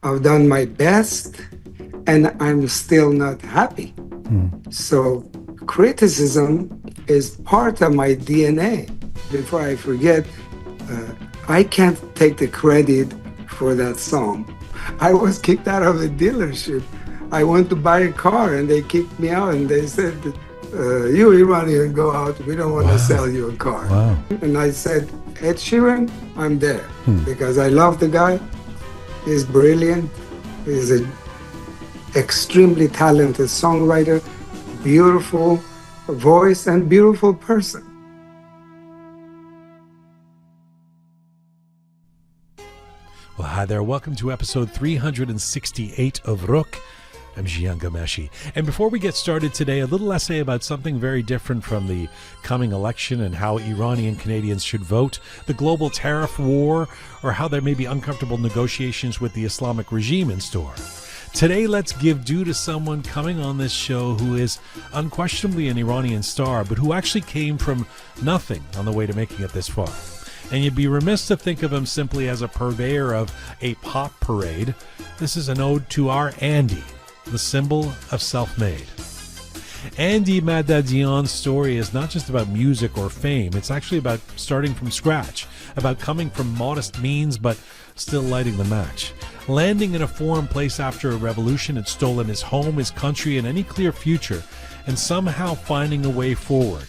I've done my best, and I'm still not happy. So criticism is part of my DNA. Before I forget, I can't take the credit for that song. I was kicked out of a dealership. I went to buy a car and they kicked me out and they said, you Iranian, go out. We don't want to sell you a car. Wow. And I said, Ed Sheeran, I'm there because I love the guy. He's brilliant. He's an extremely talented songwriter, beautiful voice, and beautiful person. Well, hi there. Welcome to episode 368 of Roqe. I'm Jian. And before we get started today, a little essay about something very different from the coming election and how Iranian Canadians should vote, the global tariff war, or how there may be uncomfortable negotiations with the Islamic regime in store. Today, let's give due to someone coming on this show who is unquestionably an Iranian star, but who actually came from nothing on the way to making it this far. And you'd be remiss to think of him simply as a purveyor of a pop parade. This is an ode to our Andy, the symbol of self-made. Andy Madadian's story is not just about music or fame. It's actually about starting from scratch, about coming from modest means but still lighting the match. Landing in a foreign place after a revolution had stolen his home, his country, and any clear future, and somehow finding a way forward.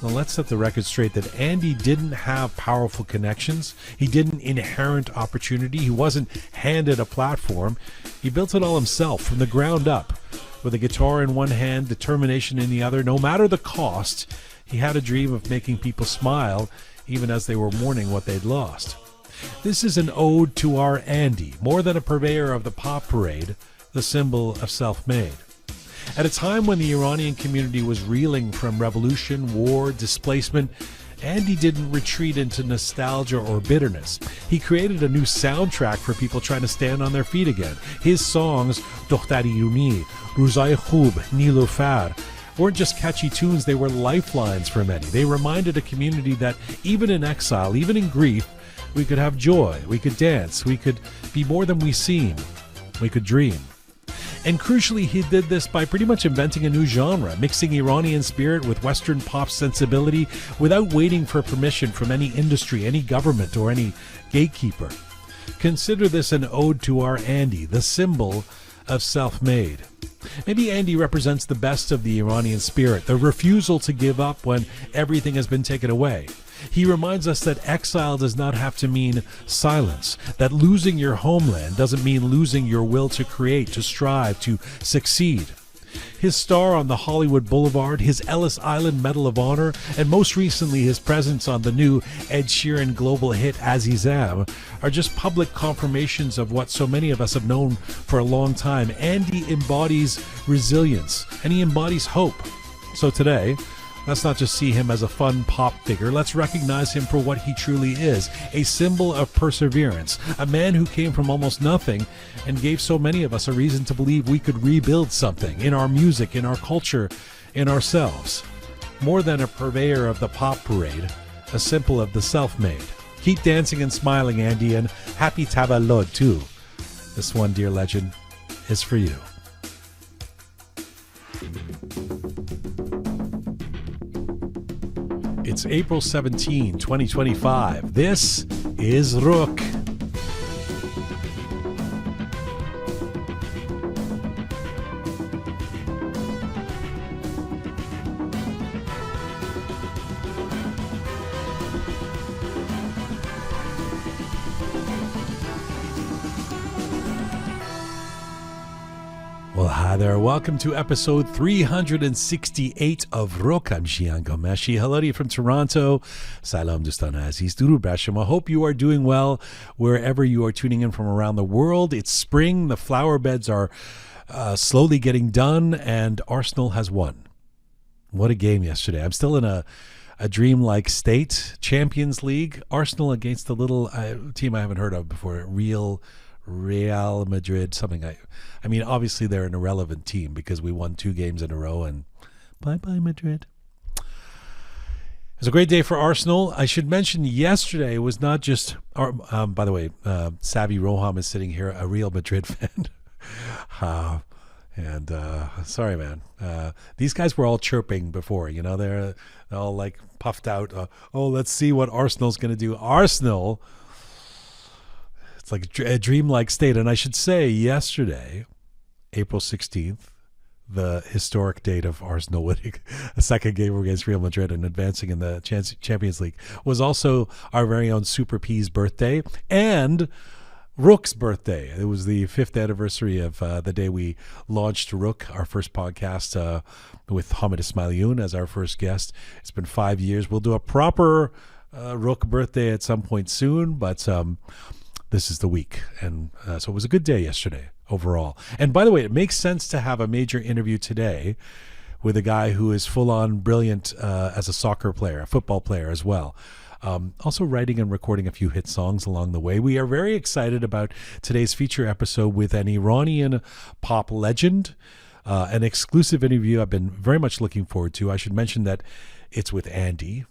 Now, let's set the record straight that Andy didn't have powerful connections. He didn't inherent opportunity. He wasn't handed a platform. He built it all himself from the ground up. With a guitar in one hand, determination in the other, no matter the cost, he had a dream of making people smile, even as they were mourning what they'd lost. This is an ode to our Andy, more than a purveyor of the pop parade, the symbol of self-made. At a time when the Iranian community was reeling from revolution, war, displacement, Andy didn't retreat into nostalgia or bitterness. He created a new soundtrack for people trying to stand on their feet again. His songs, Dokhtari Rumi, Ruzay Khub, Nilufar, weren't just catchy tunes, they were lifelines for many. They reminded a community that even in exile, even in grief, we could have joy, we could dance, we could be more than we seem, we could dream. And crucially, he did this by pretty much inventing a new genre, mixing Iranian spirit with Western pop sensibility without waiting for permission from any industry, any government, or any gatekeeper. Consider this an ode to our Andy, the symbol of self-made. Maybe Andy represents the best of the Iranian spirit, the refusal to give up when everything has been taken away. He reminds us that exile does not have to mean silence, that losing your homeland doesn't mean losing your will to create, to strive, to succeed. His star on the Hollywood Boulevard, his Ellis Island Medal of Honor, and most recently his presence on the new Ed Sheeran global hit Azizam are just public confirmations of what so many of us have known for a long time. Andy embodies resilience, and he embodies hope. So today, let's not just see him as a fun pop figure. Let's recognize him for what he truly is, a symbol of perseverance, a man who came from almost nothing and gave so many of us a reason to believe we could rebuild something in our music, in our culture, in ourselves. More than a purveyor of the pop parade, a symbol of the self-made. Keep dancing and smiling, Andy, and happy Tavallud, too. This one, dear legend, is for you. It's April 17, 2025. This is Roqe. Well, hi there. Welcome to episode 368 of Roqe. I'm Jian. Hello to you from Toronto. Salam Dostan Aziz. Durud bar shoma. Hope you are doing well wherever you are tuning in from around the world. It's spring. The flower beds are slowly getting done, and Arsenal has won. What a game yesterday. I'm still in a dreamlike state. Champions League. Arsenal against a little team I haven't heard of before. Real Madrid, something. I mean, obviously they're an irrelevant team because we won 2 games in a row, and bye-bye Madrid. It was a great day for Arsenal. I should mention yesterday was not just, by the way, Savvy Roham is sitting here, a Real Madrid fan. Sorry, man. These guys were all chirping before, they're all like puffed out. Let's see what Arsenal's going to do. Arsenal, it's like a dreamlike state. And I should say yesterday, April 16th, the historic date of Arsenal winning a second game against Real Madrid and advancing in the Champions League, was also our very own Super P's birthday and Roqe's birthday. It was the 5th anniversary of the day we launched Roqe, our first podcast with Hamid Ismailioun as our first guest. It's been 5 years. We'll do a proper Roqe birthday at some point soon, but this is the week. And so it was a good day yesterday overall. And by the way, it makes sense to have a major interview today with a guy who is full-on brilliant as a soccer player, a football player as well. Also writing and recording a few hit songs along the way. We are very excited about today's feature episode with an Iranian pop legend, an exclusive interview I've been very much looking forward to. I should mention that it's with Andy.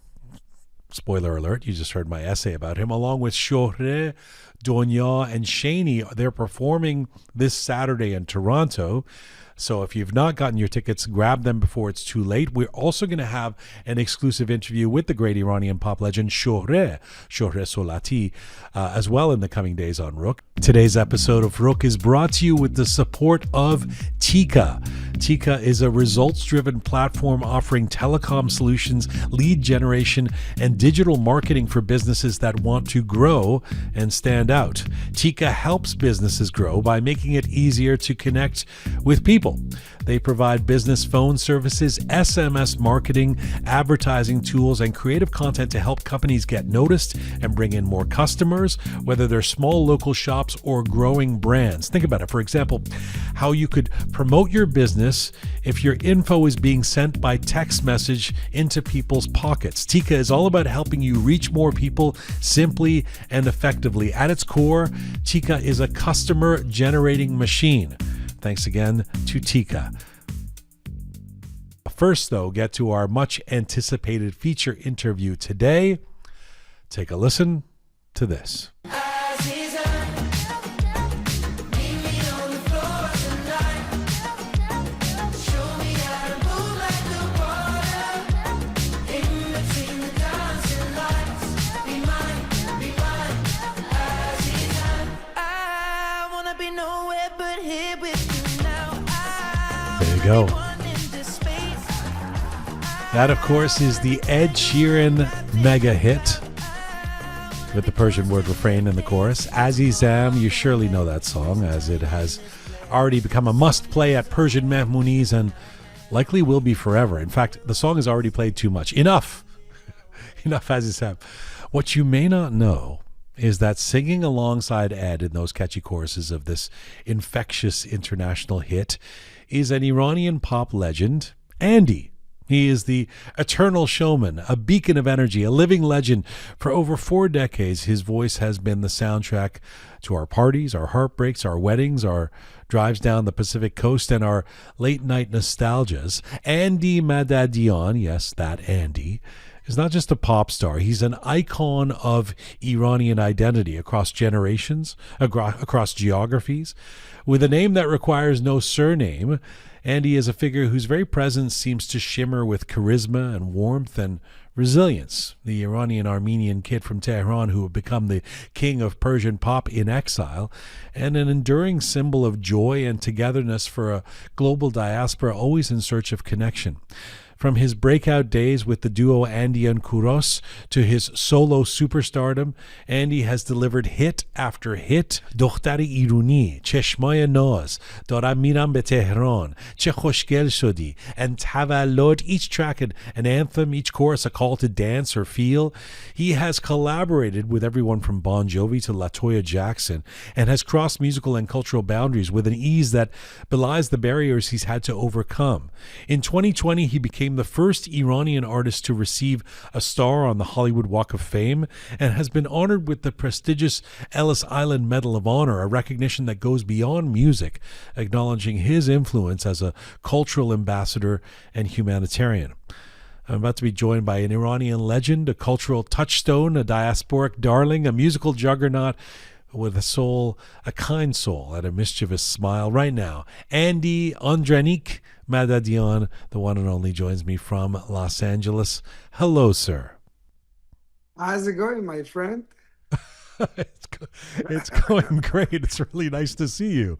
Spoiler alert, you just heard my essay about him, along with Shohreh, Donya, and Shani. They're performing this Saturday in Toronto. So if you've not gotten your tickets, grab them before it's too late. We're also going to have an exclusive interview with the great Iranian pop legend Shohreh Solati as well in the coming days on Roqe. Today's episode of Roqe is brought to you with the support of Tika. Tika is a results-driven platform offering telecom solutions, lead generation, and digital marketing for businesses that want to grow and stand out. Tika helps businesses grow by making it easier to connect with people. They provide business phone services, SMS marketing, advertising tools, and creative content to help companies get noticed and bring in more customers, whether they're small local shops or growing brands. Think about it. For example, how you could promote your business if your info is being sent by text message into people's pockets. Tika is all about helping you reach more people simply and effectively. At its core, Tika is a customer generating machine. Thanks again to Tika. First, though, get to our much anticipated feature interview today. Take a listen to this. There you go. That, of course, is the Ed Sheeran mega hit with the Persian word refrain in the chorus. Azizam, you surely know that song, as it has already become a must-play at Persian Mehmoonies and likely will be forever. In fact, the song is already played too much. Enough. Enough Azizam. What you may not know is that singing alongside Ed in those catchy choruses of this infectious international hit is an Iranian pop legend, Andy. He is the eternal showman, a beacon of energy, a living legend. For over 4 decades, his voice has been the soundtrack to our parties, our heartbreaks, our weddings, our drives down the Pacific coast, and our late-night nostalgias. Andy Madadian, yes, that Andy, is not just a pop star. He's an icon of Iranian identity across generations, across geographies. With a name that requires no surname, Andy is a figure whose very presence seems to shimmer with charisma and warmth and resilience. The Iranian-Armenian kid from Tehran who would become the king of Persian pop in exile, and an enduring symbol of joy and togetherness for a global diaspora always in search of connection. From his breakout days with the duo Andy and Kuros to his solo superstardom, Andy has delivered hit after hit. دختر ایرونی، چشمای ناز، دارم میرم به تهران، چه خوشگل شدی, and تولد, each track an anthem, each chorus a call to dance or feel. He has collaborated with everyone from Bon Jovi to LaToya Jackson and has crossed musical and cultural boundaries with an ease that belies the barriers he's had to overcome. In 2020, he became the first Iranian artist to receive a star on the Hollywood Walk of Fame and has been honored with the prestigious Ellis Island Medal of Honor, a recognition that goes beyond music, acknowledging his influence as a cultural ambassador and humanitarian. I'm about to be joined by an Iranian legend, a cultural touchstone, a diasporic darling, a musical juggernaut with a soul, a kind soul, and a mischievous smile. Right now, Andy Andranik Madadian, the one and only, joins me from Los Angeles. Hello, sir. How's it going, my friend? it's, it's going great. It's really nice to see you.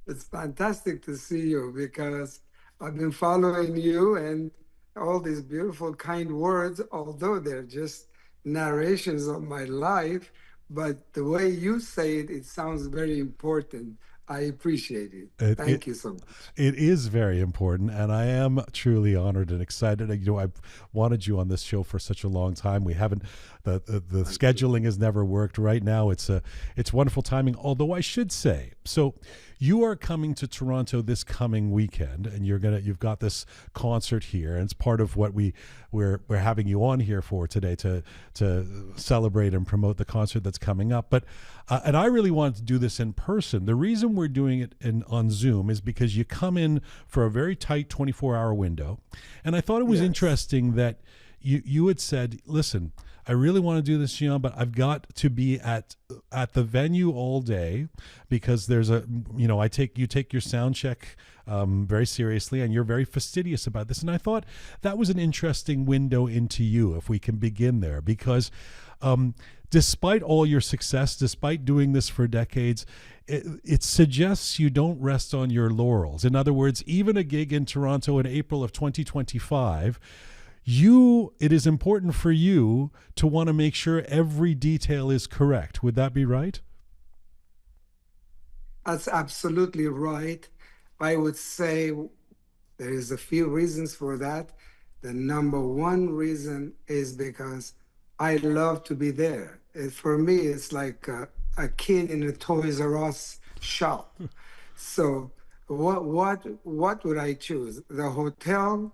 It's fantastic to see you because I've been following you and all these beautiful, kind words, although they're just narrations of my life, but the way you say it, it sounds very important. I appreciate it. It, it Thank you so much. It is very important, and I am truly honored and excited. I've wanted you on this show for such a long time. We haven't the scheduling has never worked. Right now, it's wonderful timing. Although I should say, so you are coming to Toronto this coming weekend, and you've got this concert here, and it's part of what we're having you on here for today to celebrate and promote the concert that's coming up. But and I really wanted to do this in person. The reason we're doing it on Zoom is because you come in for a very tight 24-hour window. And I thought it was interesting that you had said, listen, I really want to do this, Jian, but I've got to be at the venue all day because there's you take your sound check very seriously, and you're very fastidious about this. And I thought that was an interesting window into you, if we can begin there, because despite all your success, despite doing this for decades, it suggests you don't rest on your laurels. In other words, even a gig in Toronto in April of 2025, it is important for you to want to make sure every detail is correct. Would that be right? That's absolutely right. I would say there is a few reasons for that. The number one reason is because I love to be there. For me, it's like a kid in a Toys R Us shop. So what would I choose? The hotel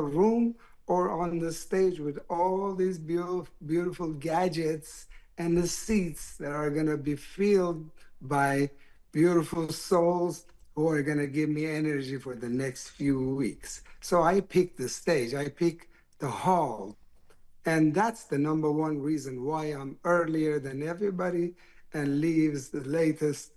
room, or on the stage with all these beautiful gadgets and the seats that are gonna be filled by beautiful souls who are gonna give me energy for the next few weeks. So I picked the stage, I picked the hall. And that's the number one reason why I'm earlier than everybody and leaves the latest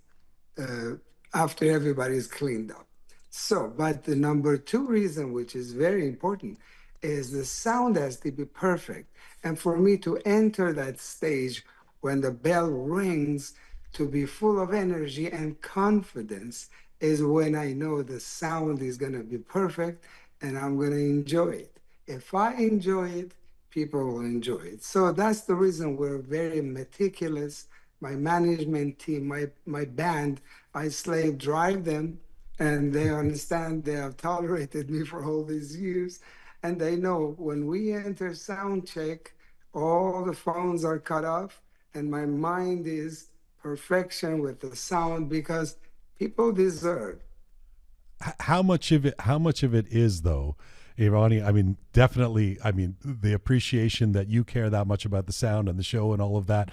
uh, after everybody's cleaned up. So, but the number two reason, which is very important, is the sound has to be perfect. And for me to enter that stage when the bell rings, to be full of energy and confidence, is when I know the sound is going to be perfect and I'm going to enjoy it. If I enjoy it, people will enjoy it. So that's the reason we're very meticulous. My management team, my band, I slave drive them, and they understand. They have tolerated me for all these years, and they know when we enter sound check, all the phones are cut off, and my mind is perfection with the sound because people deserve. How much of it is, though, Irani? I mean, definitely. I mean, the appreciation that you care that much about the sound and the show and all of that,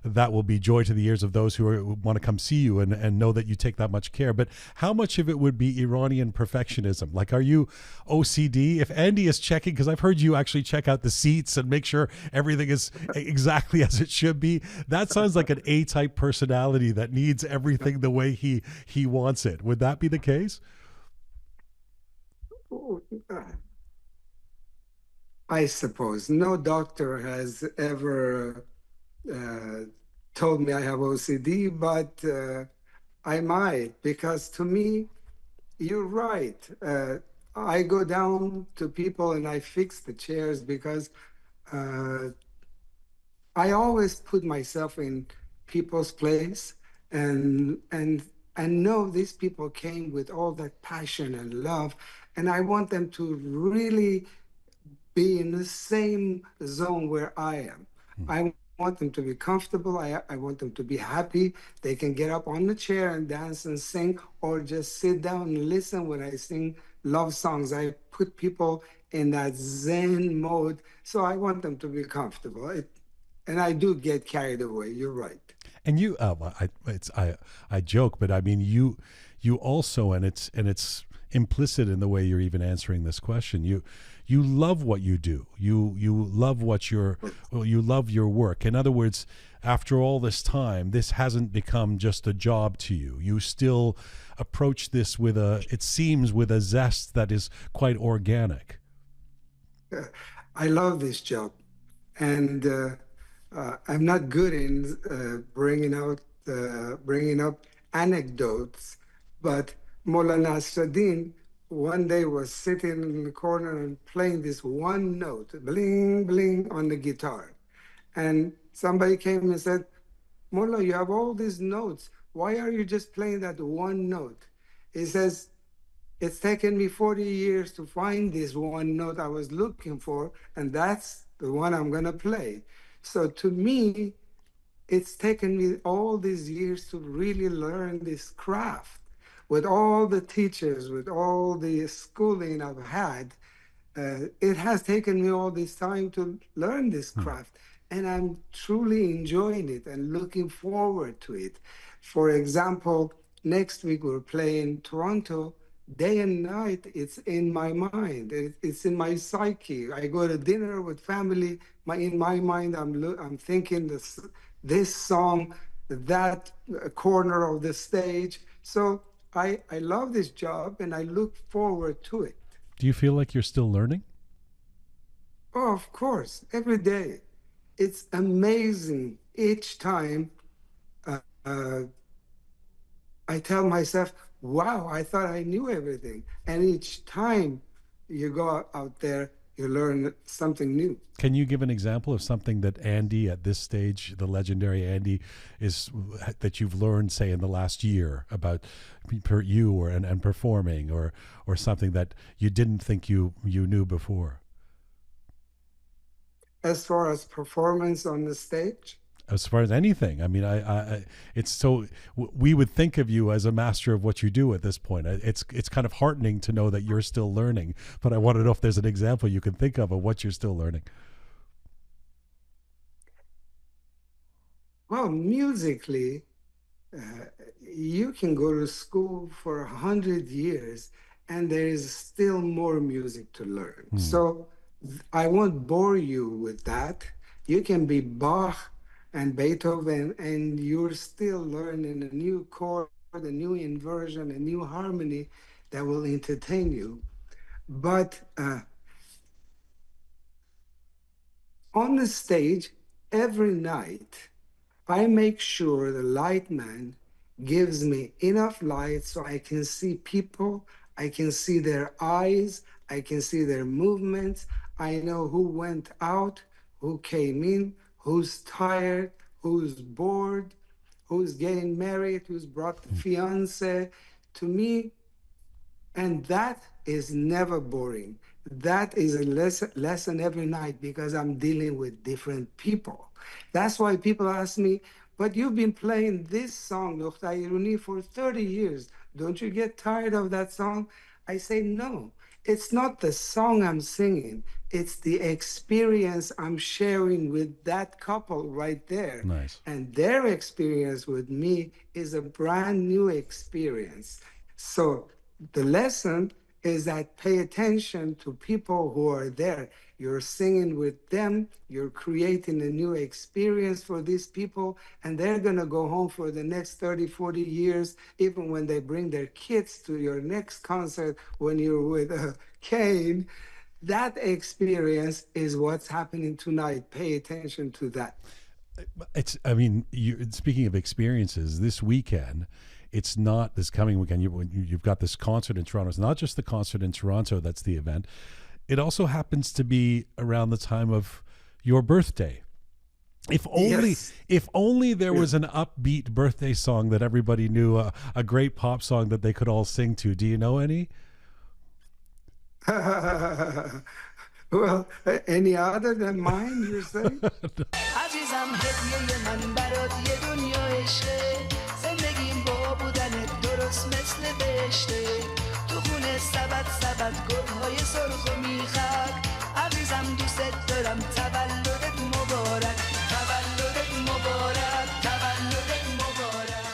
that will be joy to the ears of those who want to come see you and know that you take that much care. But how much of it would be Iranian perfectionism? Like, are you OCD? If Andy is checking, because I've heard you actually check out the seats and make sure everything is exactly as it should be. That sounds like an A-type personality that needs everything the way he wants it. Would that be the case? I suppose no doctor has ever uh, told me I have OCD, but I might, because to me, you're right. I go down to people and I fix the chairs because uh, I always put myself in people's place and know these people came with all that passion and love, and I want them to really be in the same zone where I am. I want them to be comfortable. I want them to be happy. They can get up on the chair and dance and sing, or just sit down and listen when I sing love songs. I put people in that Zen mode. So I want them to be comfortable. And I do get carried away. You're right. And I joke, but I mean, you also, and it's implicit in the way you're even answering this question. You love what you do. You love you love your work. In other words, after all this time, this hasn't become just a job to you. You still approach this with it seems with a zest that is quite organic. I love this job, and I'm not good in bringing up anecdotes, but Mullah Nasruddin one day was sitting in the corner and playing this one note, bling bling, on the guitar, and somebody came and said, "Mullah, you have all these notes. Why are you just playing that one note?" He says, "It's taken me 40 years to find this one note I was looking for, and that's the one I'm going to play." So to me, it's taken me all these years to really learn this craft. With all the teachers, with all the schooling I've had, it has taken me all this time to learn this craft. And I'm truly enjoying it and looking forward to it. For example, next week we're playing Toronto. Day and night, it's in my mind. It's in my psyche. I go to dinner with family. In my mind, I'm thinking this song, that corner of the stage. So I love this job and I look forward to it. Do you feel like you're still learning? Oh, of course, every day. It's amazing. Each time I tell myself, wow, I thought I knew everything. And each time you go out there, you learn something new. Can you give an example of something that Andy at this stage, the legendary Andy, that you've learned, say, in the last year about you and performing, or something that you didn't think you knew before? As far as performance on the stage? As far as anything, I mean, it's so we would think of you as a master of what you do at this point. It's kind of heartening to know that you're still learning. But I want to know if there's an example you can think of what you're still learning. Well, musically, you can go to school for 100 years, and there is still more music to learn. So I won't bore you with that. You can be Bach and Beethoven, and you're still learning a new chord, a new inversion, a new harmony that will entertain you. But on the stage, every night, I make sure the light man gives me enough light so I can see people, I can see their eyes, I can see their movements, I know who went out, who came in, who's tired, who's bored, who's getting married, who's brought the fiance to me. And that is never boring. That is a lesson every night because I'm dealing with different people. That's why people ask me, but you've been playing this song, Roqe Irani, for 30 years. Don't you get tired of that song? I say, no, it's not the song I'm singing. It's the experience I'm sharing with that couple right there. Nice. And their experience with me is a brand new experience. So the lesson is that pay attention to people who are there. You're singing with them, you're creating a new experience for these people, and they're gonna go home for the next 30, 40 years, even when they bring their kids to your next concert when you're with Kane. That experience is what's happening tonight. Pay attention to that. Speaking of experiences, this weekend, it's not this coming weekend. You've got this concert in Toronto. It's not just the concert in Toronto that's the event. It also happens to be around the time of your birthday. If only there was an upbeat birthday song that everybody knew, a great pop song that they could all sing to. Do you know any? Well, any other than mine, you're saying? Azizam hediye man barod ye dunya ishqe zindagim ba budanat doros misl beheshte tu khune sabat sabat gulhay surkh o mikhak azizam doست daram tavalludet mubarak tavalludet mubarak tavalludet mubarak.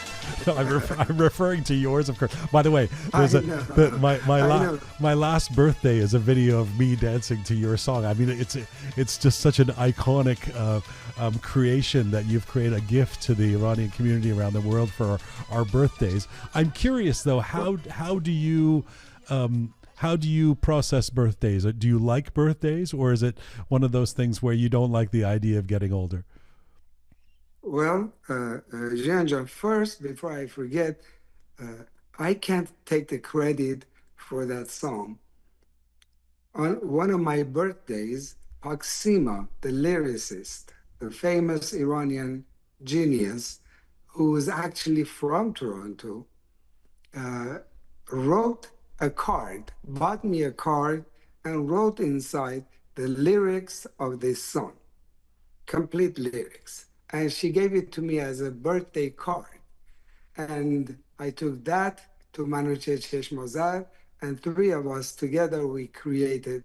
I'm referring to yours, of course. By the way, there's my last birthday is a video of me dancing to your song. I mean, it's just such an iconic creation that you've created, a gift to the Iranian community around the world for our birthdays. I'm curious though, how do you process birthdays? Do you like birthdays, or is it one of those things where you don't like the idea of getting older? Well, Jian, first, before I forget, I can't take the credit for that song. On one of my birthdays, Paksima, the lyricist, the famous Iranian genius, who was actually from Toronto, wrote a card, bought me a card, and wrote inside the lyrics of this song, complete lyrics. And she gave it to me as a birthday card. And I took that to Manuche Cheshmazar, and three of us together, we created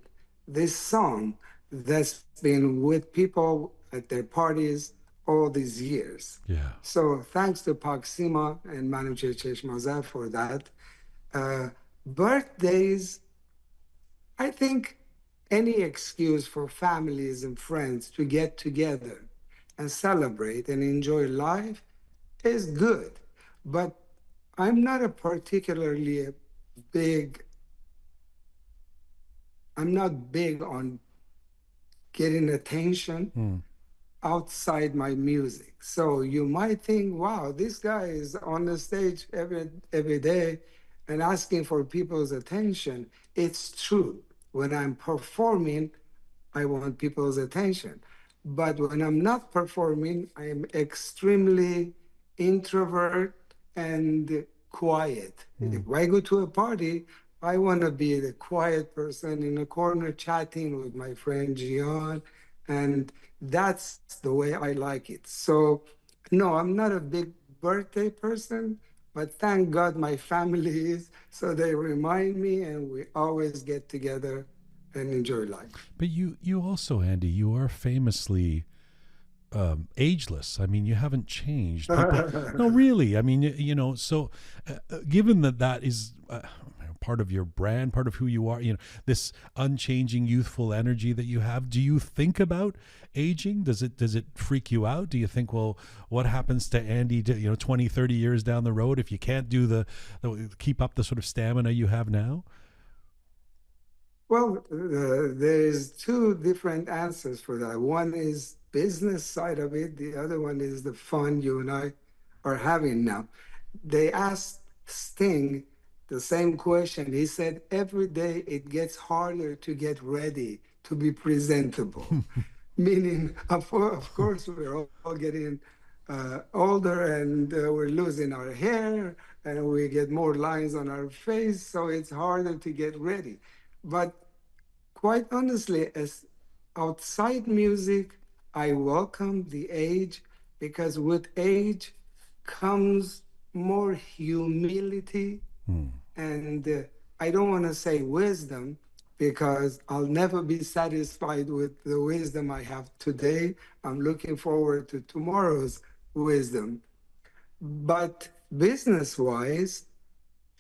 this song that's been with people at their parties all these years. Yeah. So thanks to Paksima and Manuche Cheshmazar for that. Birthdays, I think any excuse for families and friends to get together and celebrate and enjoy life is good. But I'm not big on getting attention outside my music. So you might think, wow, this guy is on the stage every day and asking for people's attention. It's true. When I'm performing, I want people's attention. But when I'm not performing, I am extremely introvert and quiet. If I go to a party, I want to be the quiet person in a corner chatting with my friend Jian, and that's the way I like it. So, no, I'm not a big birthday person, but thank God my family is, so they remind me, and we always get together and enjoy life. But you also, Andy, you are famously ageless. I mean, you haven't changed. No, really. I mean, so given that is part of your brand, part of who you are, this unchanging youthful energy that you have, do you think about aging? Does it freak you out? Do you think, well, what happens to Andy 20, 30 years down the road if you can't do keep up the sort of stamina you have now? Well, there's two different answers for that. One is business side of it. The other one is the fun you and I are having now. They asked Sting the same question. He said, every day it gets harder to get ready to be presentable. Meaning, of course, we're all getting older, and we're losing our hair, and we get more lines on our face, so it's harder to get ready. But quite honestly, as outside music, I welcome the age, because with age comes more humility, and I don't want to say wisdom, because I'll never be satisfied with the wisdom I have today. I'm looking forward to tomorrow's wisdom. But business-wise,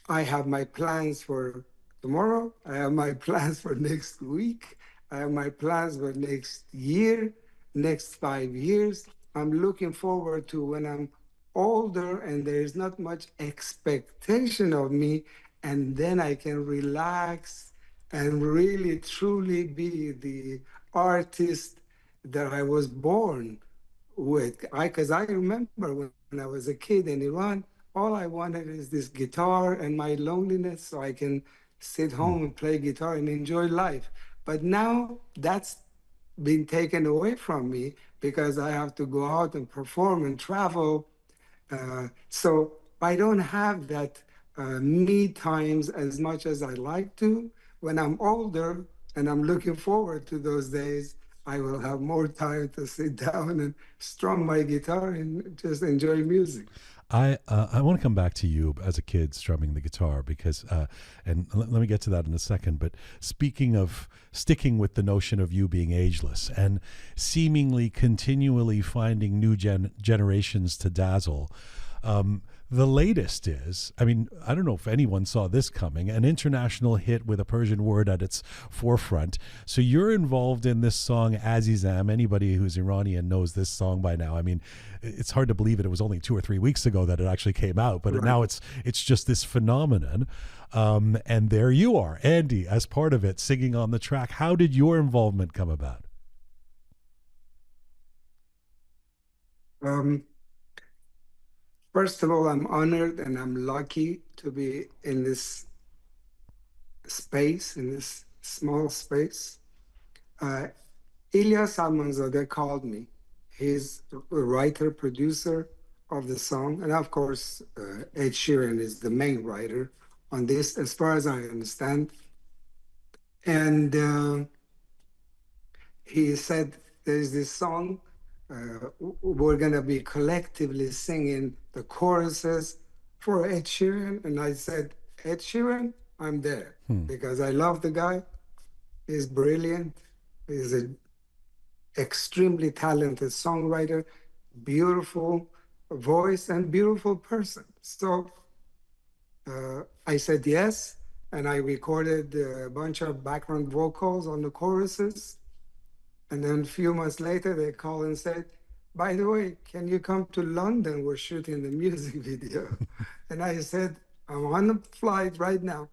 I have my plans for tomorrow. I have my plans for next week. I have my plans for next year, next 5 years. I'm looking forward to when I'm older and there's not much expectation of me, and then I can relax and really truly be the artist that I was born with. Because I remember when I was a kid in Iran, all I wanted is this guitar and my loneliness, so I can sit home and play guitar and enjoy life. But now that's been taken away from me, because I have to go out and perform and travel. So I don't have that me times as much as I like to. When I'm older, and I'm looking forward to those days, I will have more time to sit down and strum my guitar and just enjoy music. I want to come back to you as a kid strumming the guitar, because and let me get to that in a second. But speaking of sticking with the notion of you being ageless and seemingly continually finding new generations to dazzle, The latest is, I mean, I don't know if anyone saw this coming, an international hit with a Persian word at its forefront. So you're involved in this song, Azizam. Anybody who's Iranian knows this song by now. I mean, it's hard to believe it was only 2 or 3 weeks ago that it actually came out, but Right. now it's just this phenomenon. And there you are, Andy, as part of it, singing on the track. How did your involvement come about? Um, First of all, I'm honored and I'm lucky to be in this space, in this small space. Uh, Ilyas Salmanzadeh called me. He's a writer, producer of the song. And of course, Ed Sheeran is the main writer on this, as far as I understand. And he said, there's this song, we're going to be collectively singing the choruses for Ed Sheeran. And I said, Ed Sheeran, I'm there because I love the guy. He's brilliant. He's an extremely talented songwriter, beautiful voice, and beautiful person. So I said yes, and I recorded a bunch of background vocals on the choruses. And then a few months later, they called and said, by the way, can you come to London? We're shooting the music video. And I said, I'm on the flight right now.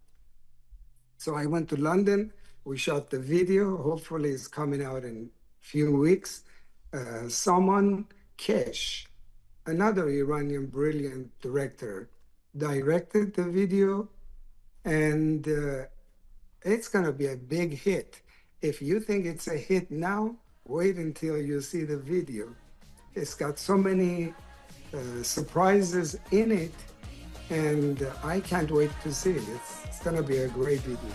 So I went to London. We shot the video. Hopefully, it's coming out in a few weeks. Saman Kesh, another Iranian brilliant director, directed the video, and it's going to be a big hit. If you think it's a hit now, wait until you see the video. It's got so many surprises in it, and I can't wait to see it. It's going to be a great video.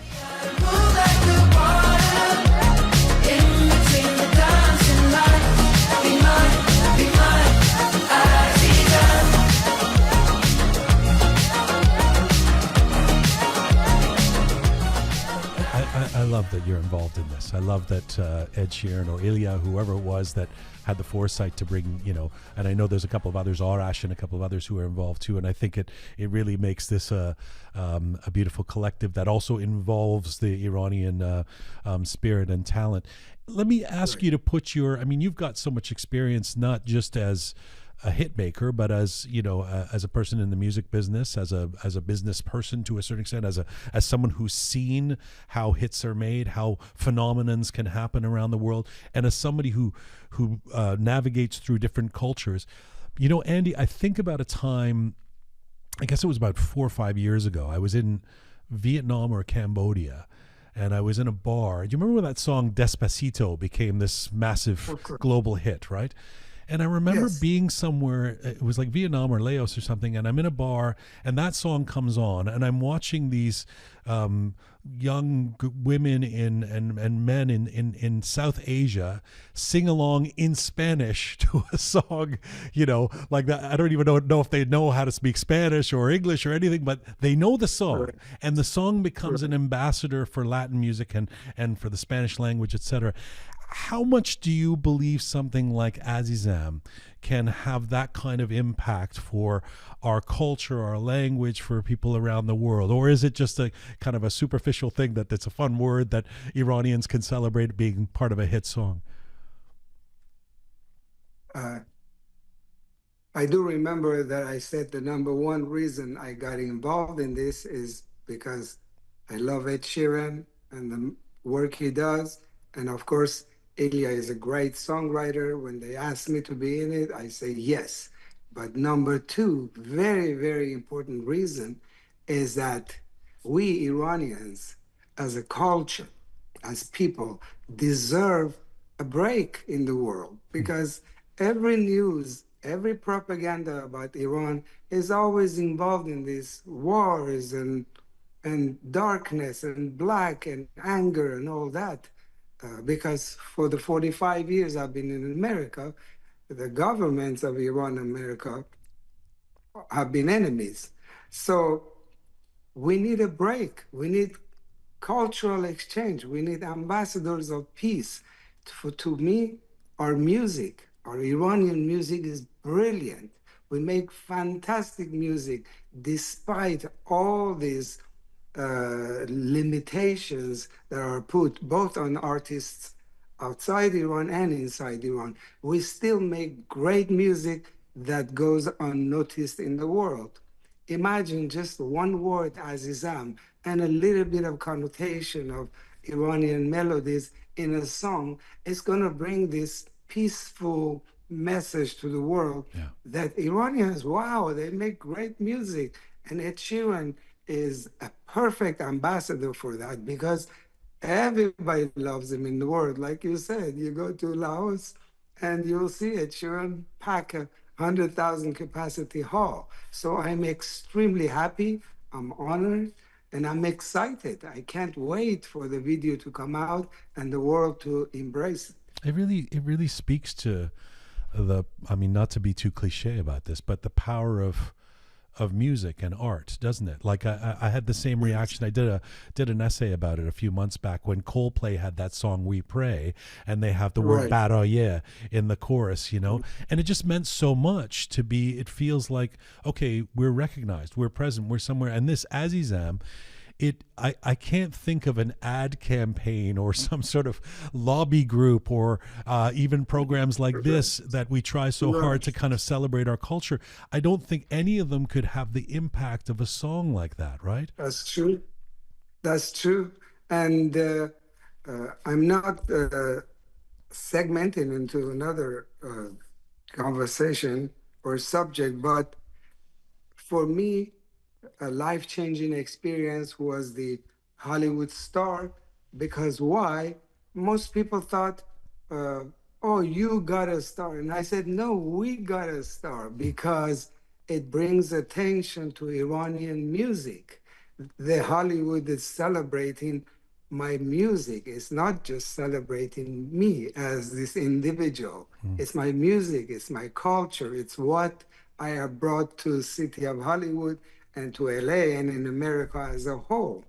I love that you're involved in this. I love that Ed Sheeran or Alia, whoever it was that had the foresight to bring, and I know there's a couple of others, Arash and a couple of others who are involved too. And I think it really makes this a beautiful collective that also involves the Iranian spirit and talent. Let me ask you to put you've got so much experience, not just as a hit maker, but as as a person in the music business, as a business person to a certain extent, as someone who's seen how hits are made, how phenomenons can happen around the world, and as somebody who navigates through different cultures. Andy, I think about a time, I guess it was about 4 or 5 years ago. I was in Vietnam or Cambodia, and I was in a bar. Do you remember when that song Despacito became this massive global hit, right? And I remember being somewhere, it was like Vietnam or Laos or something, and I'm in a bar, and that song comes on, and I'm watching these young women and men in South Asia sing along in Spanish to a song, like that. I don't even know if they know how to speak Spanish or English or anything, but they know the song, and the song becomes an ambassador for Latin music and for the Spanish language, etc. How much do you believe something like Azizam can have that kind of impact for our culture, our language, for people around the world? Or is it just a kind of a superficial thing that it's a fun word that Iranians can celebrate being part of a hit song? I do remember that I said the number one reason I got involved in this is because I love Ed Sheeran and the work he does. And of course, Alia is a great songwriter. When they ask me to be in it, I say yes. But number two, very, very important reason is that we Iranians, as a culture, as people, deserve a break in the world because every news, every propaganda about Iran is always involved in these wars and darkness and black and anger and all that. Because for the 45 years I've been in America, the governments of Iran and America have been enemies. So we need a break. We need cultural exchange. We need ambassadors of peace. To me, our music, our Iranian music is brilliant. We make fantastic music despite all these limitations that are put both on artists outside Iran and inside Iran. We still make great music that goes unnoticed in the world. Imagine just one word, Azizam, and a little bit of connotation of Iranian melodies in a song. It's going to bring this peaceful message to the world Yeah. that Iranians, wow, they make great music. And Ed Sheeran is a perfect ambassador for that because everybody loves him in the world. Like you said, you go to Laos and you'll see Ed Sheeran pack a 100,000 capacity hall. So I'm extremely happy. I'm honored and I'm excited. I can't wait for the video to come out and the world to embrace it. It really speaks to the, I mean, not to be too cliche about this, but the power of music and art, doesn't it? Like I had the same reaction. I did an essay about it a few months back when Coldplay had that song "We Pray" and they have the word Right. "Baraye" in the chorus, and it just meant so much to be. It feels like, okay, we're recognized, we're present, we're somewhere. And this Azizam, I can't think of an ad campaign or some sort of lobby group or even programs like this that we try so hard to kind of celebrate our culture. I don't think any of them could have the impact of a song like that, right? That's true. That's true. And I'm not segmenting into another conversation or subject, but for me, a life-changing experience was the Hollywood star because why? Most people thought, uh, oh, you got a star. And I said, no, we got a star because it brings attention to Iranian music. The Hollywood is celebrating my music. It's not just celebrating me as this individual. It's my music, it's my culture, it's what I have brought to the city of Hollywood and to LA and in America as a whole.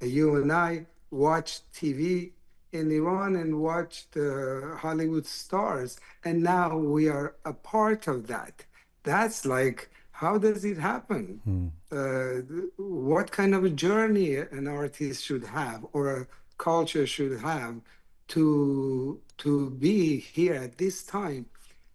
You and I watched TV in Iran and watched Hollywood stars, and now we are a part of that. That's like, how does it happen? What kind of a journey an artist should have or a culture should have to be here at this time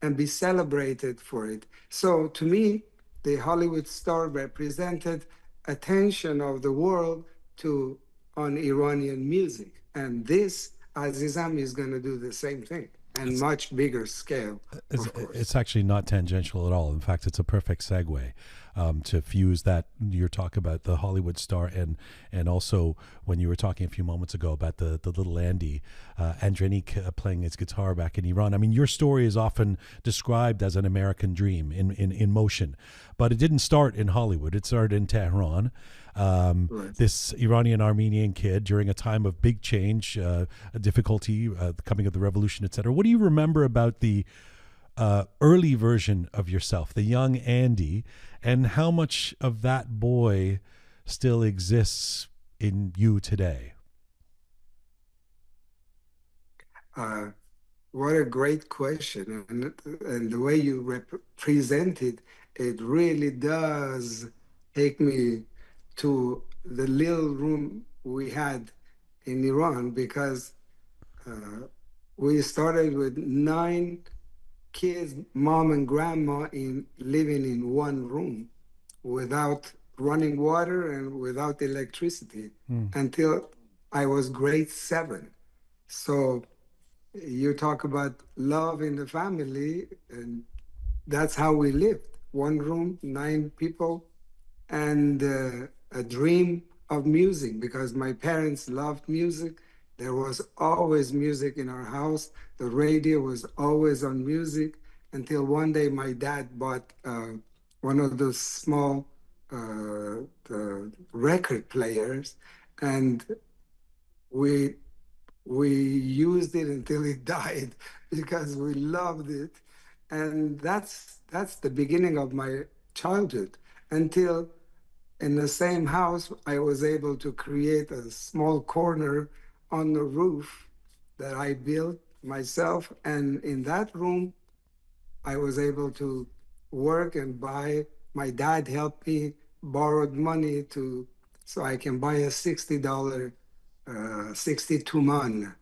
and be celebrated for it. So to me, the Hollywood star represented attention of the world to on Iranian music. And this Azizam is going to do the same thing and much bigger scale, It's, of course. it's actually not tangential at all. In fact, it's a perfect segue to fuse that you're talking about the Hollywood star and also when you were talking a few moments ago about the little Andy, Andrenik playing his guitar back in Iran. I mean, your story is often described as an American dream in motion, but it didn't start in Hollywood. It started in Tehran. Right. This Iranian Armenian kid during a time of big change, a difficulty, the coming of the revolution, etc. What do you remember about the early version of yourself, the young Andy, and how much of that boy still exists in you today? Uh, what a great question. And the way you present it, it really does take me to the little room we had in Iran because we started with 9 kids, mom and grandma, in living in one room without running water and without electricity until I was grade 7. So you talk about love in the family, and that's how we lived. One room, 9 people, and a dream of music because my parents loved music. There was always music in our house. The radio was always on music until one day my dad bought one of those small record players, and we we used it until it died because we loved it. And that's the beginning of my childhood until in the same house I was able to create a small corner on the roof that I built myself, and in that room I was able to work and buy. My dad helped me, borrowed money to so I can buy a $60 62 man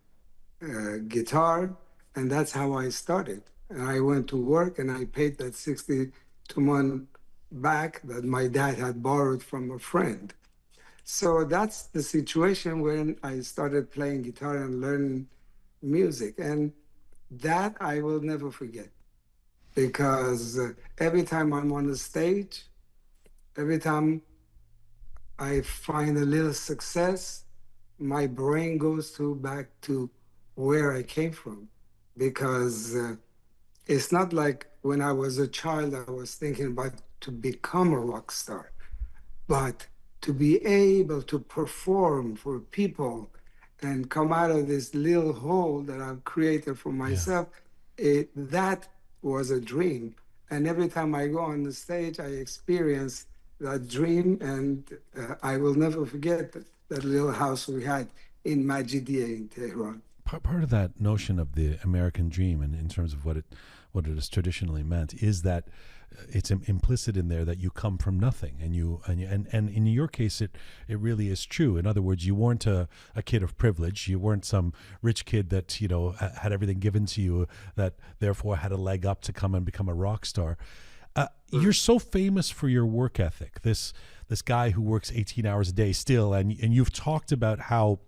guitar, and that's how I started. And I went to work and I paid that 62 man back that my dad had borrowed from a friend. So that's the situation when I started playing guitar and learning music. And that I will never forget because every time I'm on the stage, every time I find a little success, my brain goes to back to where I came from because it's not like when I was a child, I was thinking about to become a rock star. But to be able to perform for people and come out of this little hole that I've created for Yeah. myself, that was a dream. And every time I go on the stage, I experience that dream, and I will never forget that little house we had in Madadian in Tehran. Part of that notion of the American dream, and in terms of what it has traditionally meant, is that it's implicit in there that you come from nothing, and in your case, it really is true. In other words, you weren't a kid of privilege. You weren't some rich kid that had everything given to you, that therefore had a leg up to come and become a rock star. You're so famous for your work ethic. This guy who works 18 hours a day still, and you've talked about how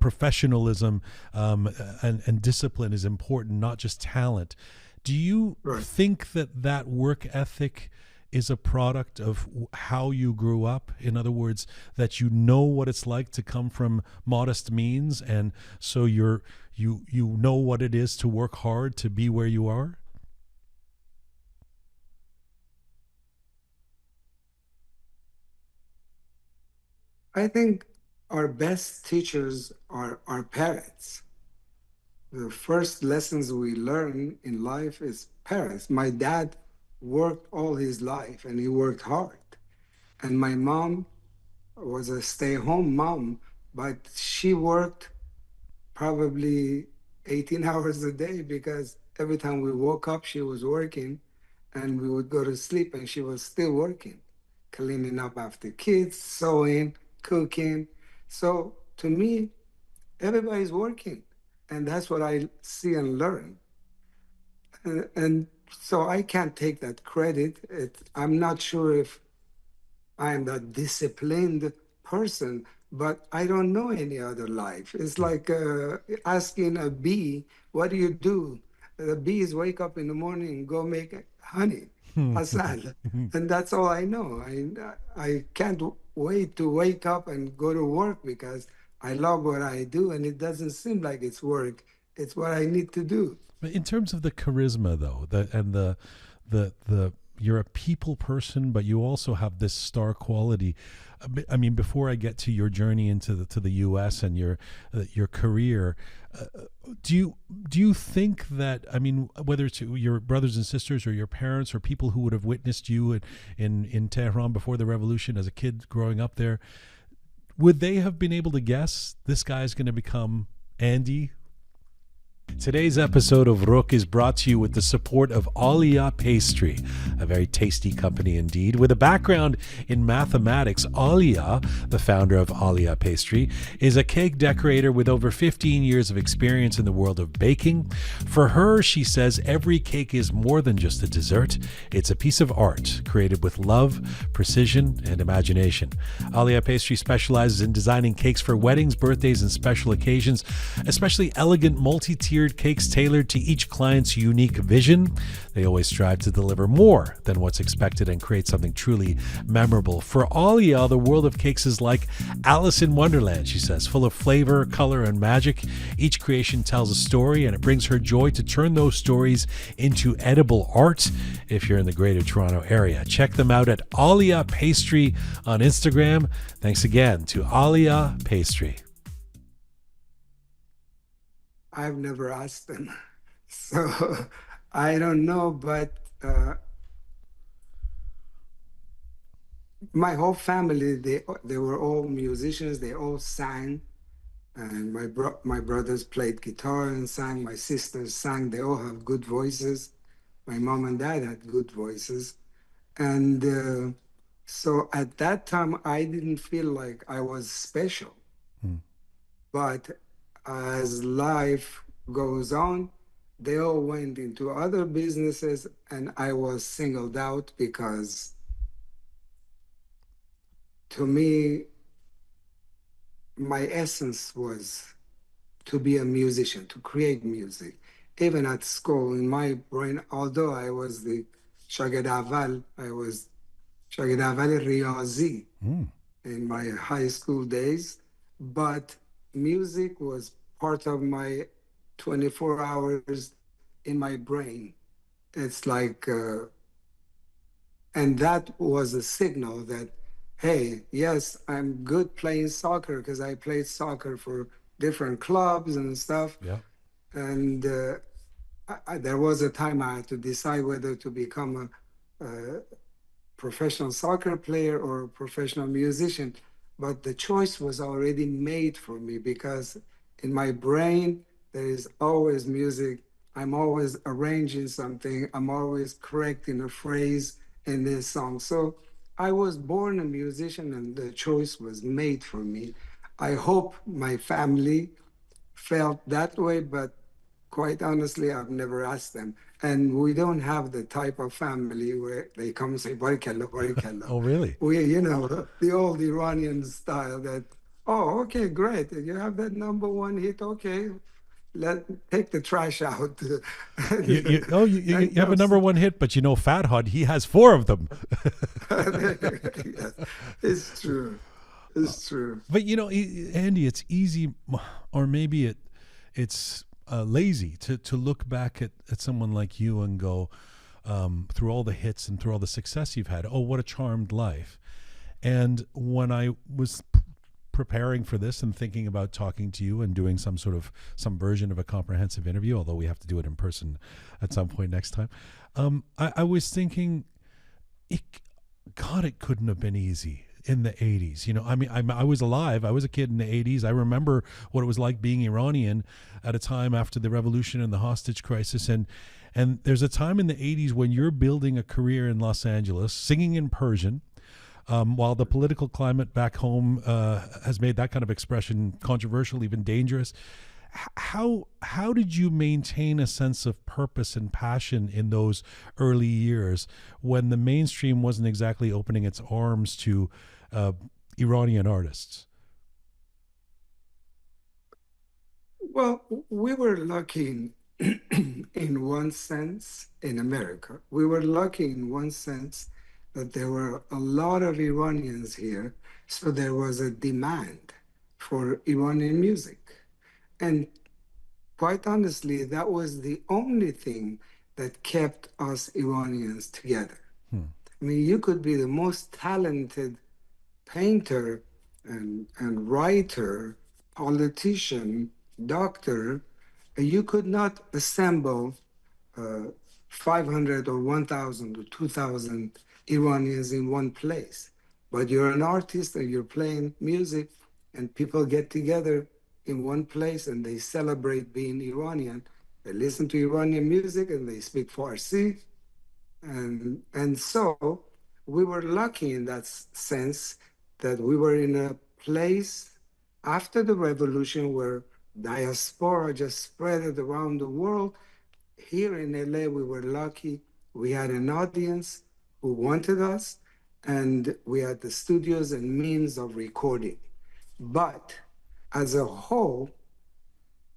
professionalism and discipline is important, not just talent. Do you Right. think that work ethic is a product of how you grew up? In other words, that you know what it's like to come from modest means, and so you know what it is to work hard to be where you are? I think our best teachers are our parents. The first lessons we learn in life is parents. My dad worked all his life and he worked hard. And my mom was a stay-home mom, but she worked probably 18 hours a day because every time we woke up, she was working and we would go to sleep and she was still working, cleaning up after kids, sewing, cooking. So to me, everybody's working. And that's what I see and learn. And so I can't take that credit. I'm not sure if I'm that disciplined person, but I don't know any other life. It's like asking a bee, what do you do? The bees wake up in the morning and go make honey, asal, and that's all I know. I can't wait to wake up and go to work because I love what I do, and it doesn't seem like it's work. It's what I need to do. In terms of the charisma, though, the you're a people person, but you also have this star quality. I mean, before I get to your journey into the U.S. and your career, do you think that, I mean, whether it's your brothers and sisters or your parents or people who would have witnessed you in Tehran before the revolution as a kid growing up there, would they have been able to guess this guy's going to become Andy? Today's episode of Roqe is brought to you with the support of Alia Pastry, a very tasty company indeed. With a background in mathematics, Alia, the founder of Alia Pastry, is a cake decorator with over 15 years of experience in the world of baking. For her, she says, every cake is more than just a dessert. It's a piece of art created with love, precision, and imagination. Alia Pastry specializes in designing cakes for weddings, birthdays, and special occasions, especially elegant multi-tiered cakes tailored to each client's unique vision. They always strive to deliver more than what's expected and create something truly memorable. For Alia, the world of cakes is like Alice in Wonderland, she says, full of flavor, color, and magic. Each creation tells a story, and it brings her joy to turn those stories into edible art. If you're in the Greater Toronto area, check them out at Alia Pastry on Instagram. Thanks again to Alia Pastry. I've never asked them. So I don't know, but my whole family, they were all musicians, they all sang. And my brothers played guitar and sang, my sisters sang, they all have good voices. My mom and dad had good voices. And so at that time, I didn't feel like I was special. Hmm. But as life goes on, they all went into other businesses, and I was singled out because to me, my essence was to be a musician, to create music. Even at school, in my brain, although I was the shagird aval, I was shagird aval riyazi Hmm. in my high school days, but music was part of my 24 hours in my brain. It's like, and that was a signal that, hey, yes, I'm good playing soccer because I played soccer for different clubs and stuff. Yeah. And there was a time I had to decide whether to become a professional soccer player or a professional musician, but the choice was already made for me because in my brain there is always music. I'm always arranging something. I'm always correcting a phrase in this song. So I was born a musician and the choice was made for me. I hope my family felt that way, but quite honestly, I've never asked them. And we don't have the type of family where they come and say, Barikalla, Barikalla. Oh, really? We, the old Iranian style that, oh, okay, great. You have that number one hit. Okay, take the trash out. You have a No, number one hit, but you know, Fat Hud, he has four of them. yes, it's true. It's true. But you know, Andy, it's easy, or maybe it's lazy to look back at someone like you and go through all the hits and through all the success you've had. Oh, what a charmed life! And when I was preparing for this and thinking about talking to you and doing some version of a comprehensive interview, although we have to do it in person at some point next time, I was thinking, God, it couldn't have been easy in the 80s. You know, I mean, I was alive. I was a kid in the 80s. I remember what it was like being Iranian at a time after the revolution and the hostage crisis. And there's a time in the 80s when you're building a career in Los Angeles, singing in Persian, while the political climate back home has made that kind of expression controversial, even dangerous. How did you maintain a sense of purpose and passion in those early years when the mainstream wasn't exactly opening its arms to Iranian artists? Well, we were lucky in one sense in America. We were lucky in one sense that there were a lot of Iranians here, so there was a demand for Iranian music. And quite honestly, that was the only thing that kept us Iranians together. Hmm. I mean, you could be the most talented painter and writer, politician, doctor, you could not assemble 500 or 1,000 or 2,000 Iranians in one place. But you're an artist and you're playing music, and people get together in one place and they celebrate being Iranian. They listen to Iranian music and they speak Farsi. And so we were lucky in that sense that we were in a place after the revolution where diaspora just spread it around the world. Here in LA, we were lucky. We had an audience who wanted us, and we had the studios and means of recording. But as a whole,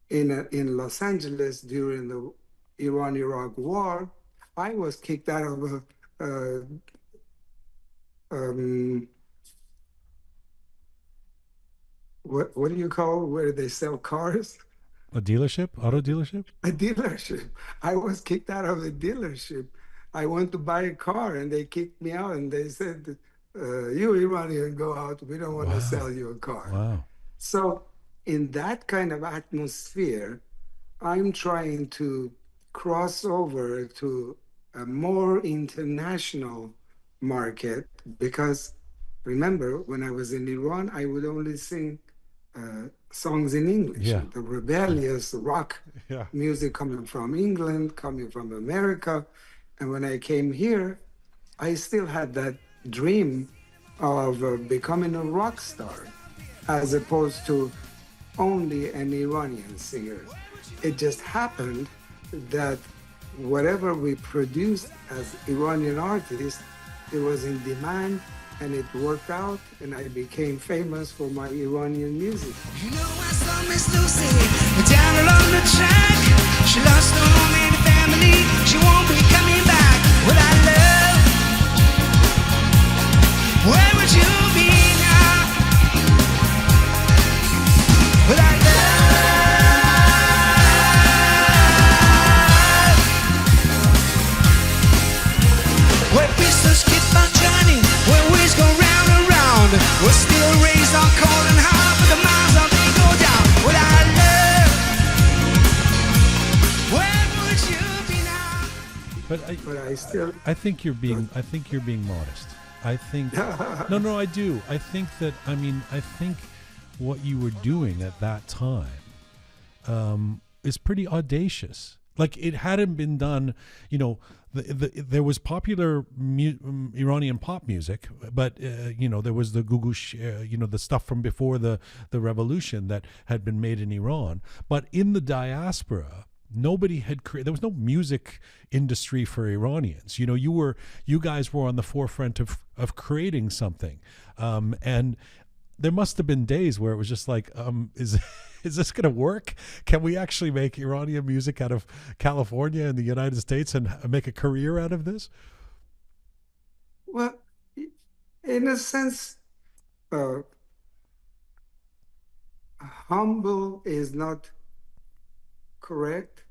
in Los Angeles during the Iran-Iraq war, I was kicked out of um, what do you call where they sell cars? A dealership, auto dealership? A dealership. I was kicked out of a dealership. I went to buy a car and they kicked me out and they said, you Iranian, go out. We don't want to sell you a car. Wow. So in that kind of atmosphere, I'm trying to cross over to a more international market because remember, when I was in Iran, I would only sing songs in English. Yeah. The rebellious rock Yeah. music coming from England, coming from America. And when I came here, I still had that dream of becoming a rock star, as opposed to only an Iranian singer. It just happened that whatever we produced as Iranian artists, it was in demand and it worked out, and I became famous for my Iranian music. You know I saw Miss Lucy down along the track. She lost her home and her family. She won't be coming back. Without love, where would you be now? Without love, where pistols keep on turning, where wheels go round and round, we'll still raise our cold and hard, but the miles on they go down. Without love, where would you be now? But I still, I think you're being modest. I think no, I do. I think that I think what you were doing at that time is pretty audacious. Like, it hadn't been done, there was popular Iranian pop music, but there was the gugush, the stuff from before the revolution that had been made in Iran. But in the diaspora, nobody had there was no music industry for Iranians. You guys were on the forefront of creating something, and there must have been days where it was just like, is this going to work? Can we actually make Iranian music out of California and the United States and make a career out of this? well, in a sense, uh, humble is not correct.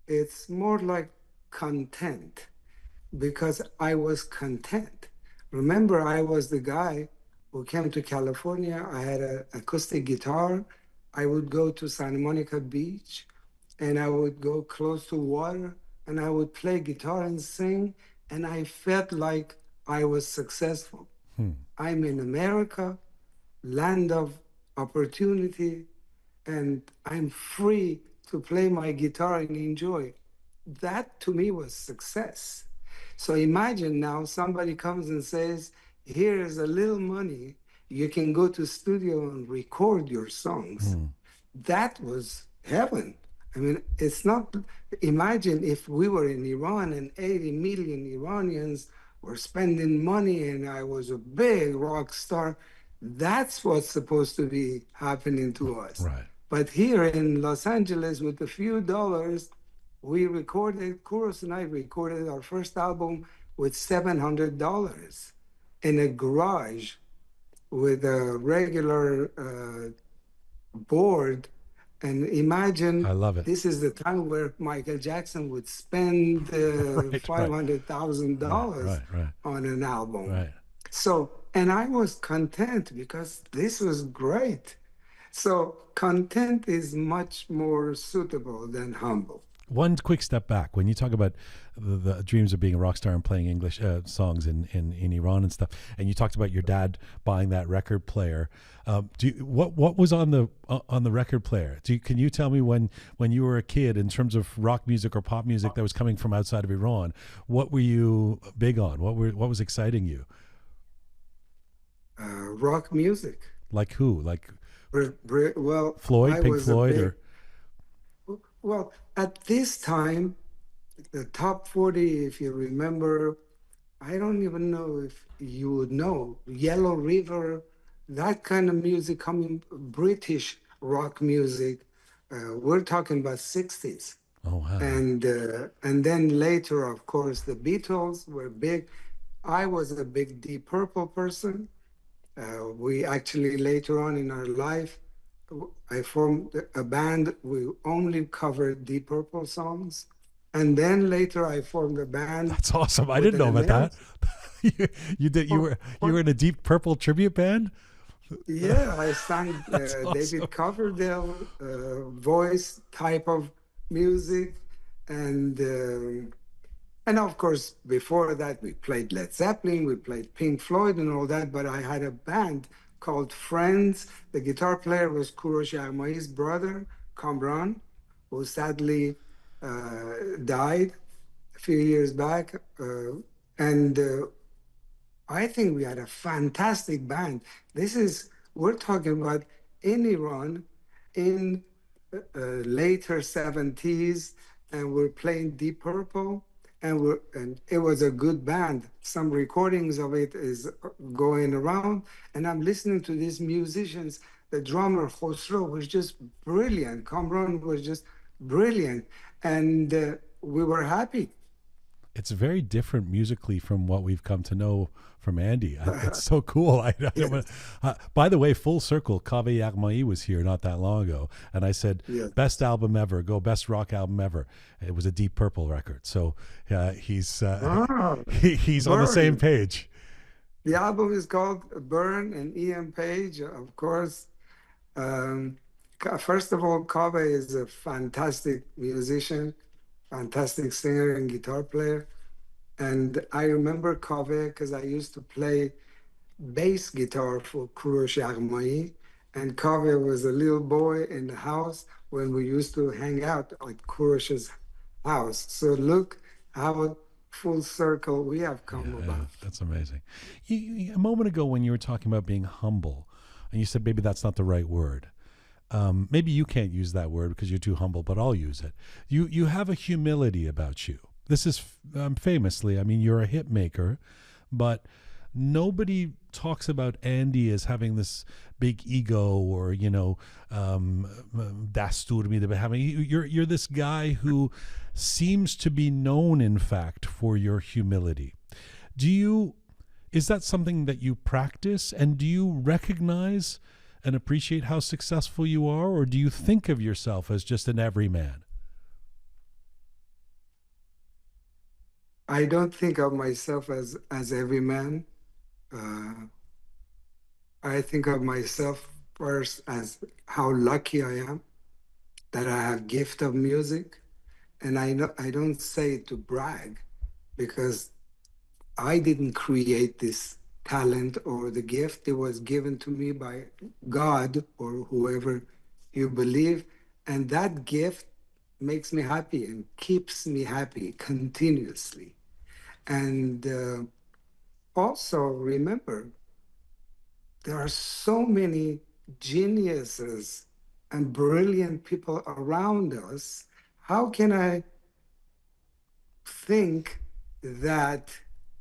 It's more like content, because I was content. Remember, I was the guy who came to California. I had an acoustic guitar. I would go to Santa Monica Beach and I would go close to water and I would play guitar and sing, and I felt like I was successful. I'm in America, land of opportunity, and I'm free to play my guitar and enjoy. That to me was success. So imagine now somebody comes and says, here is a little money, you can go to studio and record your songs. That was heaven. I mean, it's not, imagine if we were in Iran and 80 million Iranians were spending money and I was a big rock star. That's what's supposed to be happening to us. Right. But here in Los Angeles, with a few dollars, Kuros and I recorded our first album with $700 in a garage with a regular board. And imagine, I love it. this is the time where Michael Jackson would spend $500,000 Right. on an album. Right. So, and I was content because this was great. So content is much more suitable than humble. One quick step back. When you talk about the dreams of being a rock star and playing English songs in Iran and stuff, and you talked about your dad buying that record player, what was on the record player? Can you tell me when you were a kid, in terms of rock music or pop music that was coming from outside of Iran, what were you big on? What was exciting you? Rock music. Like who? Like Well, Floyd, Pink Floyd, or well, at this time, the top 40, if you remember, I don't even know if you would know, Yellow River, that kind of music coming, British rock music. We're talking about 60s. Oh wow. And then later, of course, the Beatles were big. I was a big Deep Purple person. We actually, later on in our life, I formed a band. We only covered Deep Purple songs. And then later I formed a band. That's awesome. I didn't know about that. You did. You were in a Deep Purple tribute band? Yeah, I sang Awesome. David Coverdale voice type of music. And of course, before that, we played Led Zeppelin, we played Pink Floyd and all that, but I had a band called Friends. The guitar player was Kurosh Yagmai's brother, Kamran, who sadly died. a few years back, and I think we had a fantastic band. This is, we're talking about in Iran in later 70s, and we're playing Deep Purple, and it was a good band. Some recordings of it is going around, and I'm listening to these musicians. The drummer Khosrow was just brilliant. Kamran was just brilliant, and we were happy. It's very different musically from what we've come to know from Andy. It's so cool. I don't Yes, want by the way, full circle, Kaveh Yaghmaei was here not that long ago, and I said, yes. best album ever, go best rock album ever. It was a Deep Purple record. So Ah, he's on the same Burn. page. The album is called Burn, and Ian Page, of course. Um, First of all, Kaveh is a fantastic musician, fantastic singer and guitar player. And I remember Kaveh because I used to play bass guitar for Kurosh Yaghmaei. And Kaveh was a little boy in the house when we used to hang out at Kurosh's house. So look how full circle we have come Yeah, about. that's amazing. A moment ago, when you were talking about being humble, and you said maybe that's not the right word. Maybe you can't use that word because you're too humble, but I'll use it. You have a humility about you. This is famously. I mean, you're a hit maker, but nobody talks about Andy as having this big ego or dastur me to having. You're this guy who seems to be known, in fact, for your humility. Do you? Is that something that you practice, and do you recognize and appreciate how successful you are, or do you think of yourself as just an everyman? I don't think of myself as every man. Uh, I think of myself first as how lucky I am that I have gift of music, and I don't say it to brag because I didn't create this talent or the gift. It was given to me by God or whoever you believe, and that gift makes me happy and keeps me happy continuously. And also remember, there are so many geniuses and brilliant people around us. How can I think that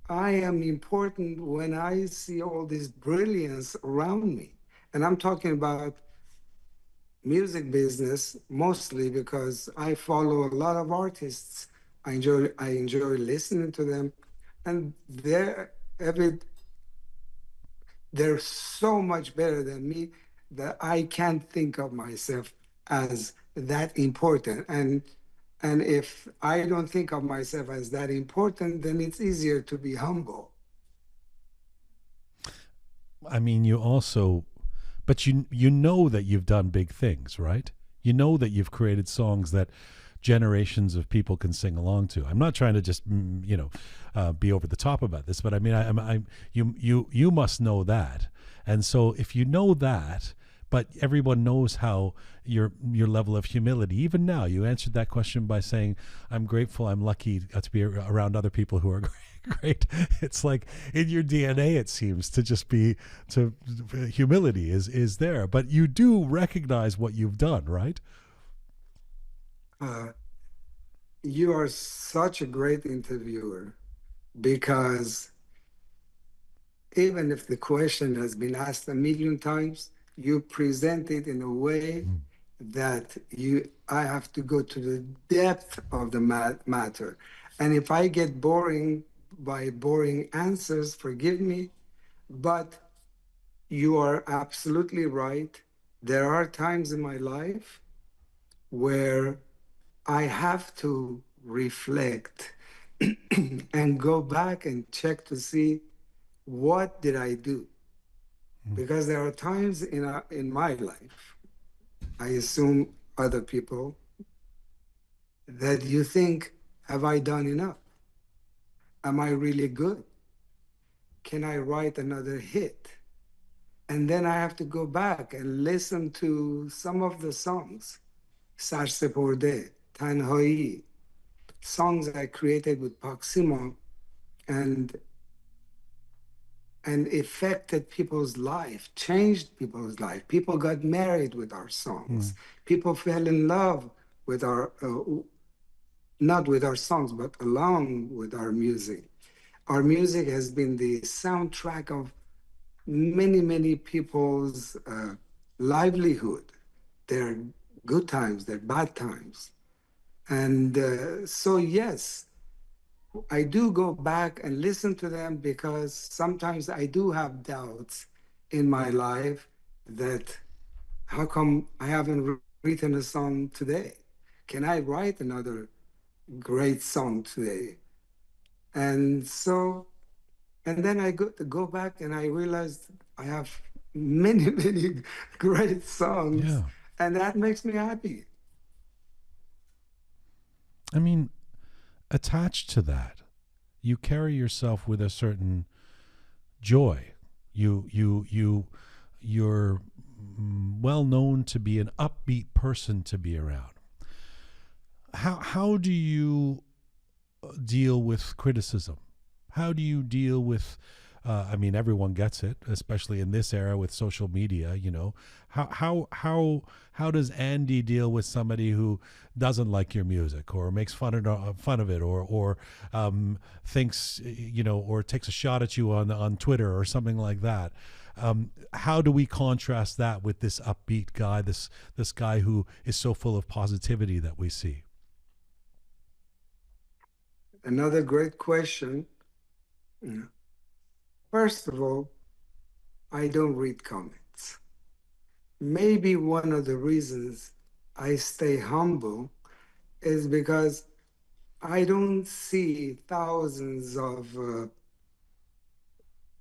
I am important when I see all this brilliance around me? And I'm talking about music business mostly because I follow a lot of artists. I enjoy listening to them, and they're so much better than me that I can't think of myself as that important. And if I don't think of myself as that important, then it's easier to be humble. I mean, you also, but you know that you've done big things, right? You know that you've created songs that generations of people can sing along to. I'm not trying to just be over the top about this, but I mean, you must know that. And so if you know that, but everyone knows how your level of humility. Even now, you answered that question by saying, "I'm grateful, I'm lucky to be around other people who are great." It's like in your DNA, it seems to just be to humility is there, but you do recognize what you've done, right? Uh, you are such a great interviewer because even if the question has been asked a million times, you present it in a way that I have to go to the depth of the matter. And if I get boring by boring answers, forgive me, but you are absolutely right. There are times in my life where I have to reflect and go back and check to see what did I do? Because there are times in my life, I assume other people, that you think, have I done enough? Am I really good? Can I write another hit? And then I have to go back and listen to some of the songs, Sar Seporde, Tanhai, songs I created with Proximo and affected people's life, changed people's life. People got married with our songs. People fell in love with our, not with our songs, but along with our music. Our music has been the soundtrack of many, many people's livelihood, their good times, their bad times. And so, yes, I do go back and listen to them because sometimes I do have doubts in my life that how come I haven't written a song today? Can I write another great song today? And so, and then I go back and I realized I have many, many great songs, Yeah. and that makes me happy. I mean, attached to that, you carry yourself with a certain joy. You're well known to be an upbeat person to be around. How do you deal with criticism? How do you deal with I mean, everyone gets it, especially in this era with social media. You know, how does Andy deal with somebody who doesn't like your music or makes fun of it, or thinks, you know, or takes a shot at you on Twitter or something like that? How do we contrast that with this upbeat guy, this guy who is so full of positivity that we see? Another great question. First of all, I don't read comments. Maybe one of the reasons I stay humble is because I don't see thousands of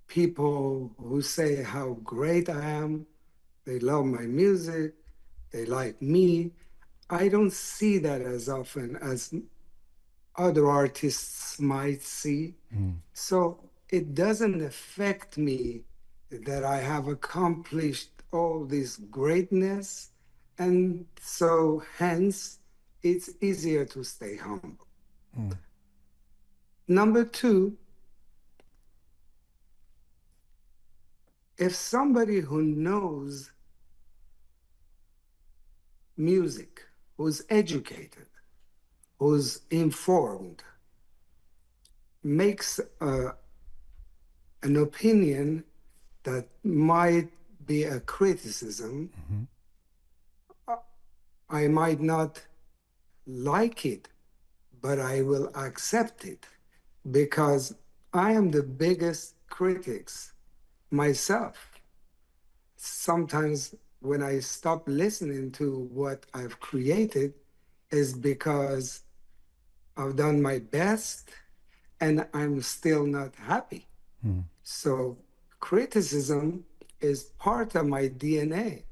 people who say how great I am, they love my music, they like me. I don't see that as often as other artists might see. So it doesn't affect me that I have accomplished all this greatness. And so hence, it's easier to stay humble. Number two, if somebody who knows music, who's educated, who's informed, makes an opinion that might be a criticism, I might not like it, but I will accept it because I am the biggest critics myself. Sometimes when I stop listening to what I've created is because I've done my best and I'm still not happy. So criticism is part of my DNA.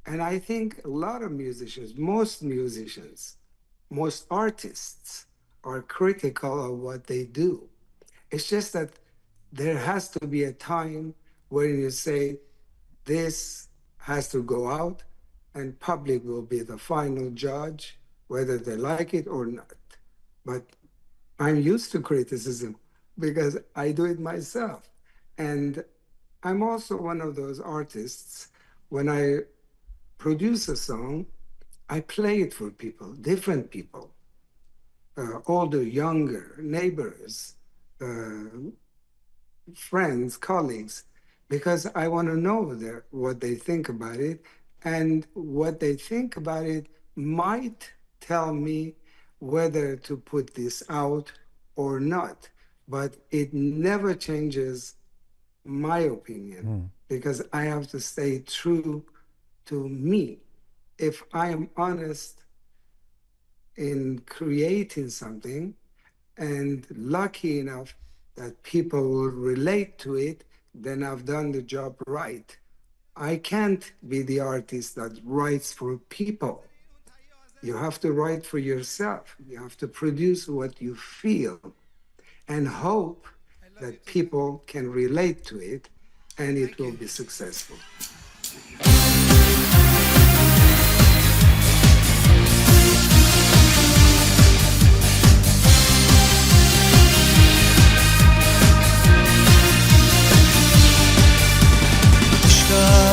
And I think a lot of musicians, most artists are critical of what they do. It's just that there has to be a time when you say, this has to go out and public will be the final judge, whether they like it or not. But I'm used to criticism because I do it myself. And I'm also one of those artists, when I produce a song, I play it for people, different people, older, younger, neighbors, friends, colleagues, because I want to know what they think about it. And what they think about it might tell me whether to put this out or not. But it never changes my opinion because I have to stay true to me. If I am honest in creating something and lucky enough that people will relate to it, then I've done the job right. I can't be the artist that writes for people. You have to write for yourself. You have to produce what you feel and hope that people can relate to it and it will be successful.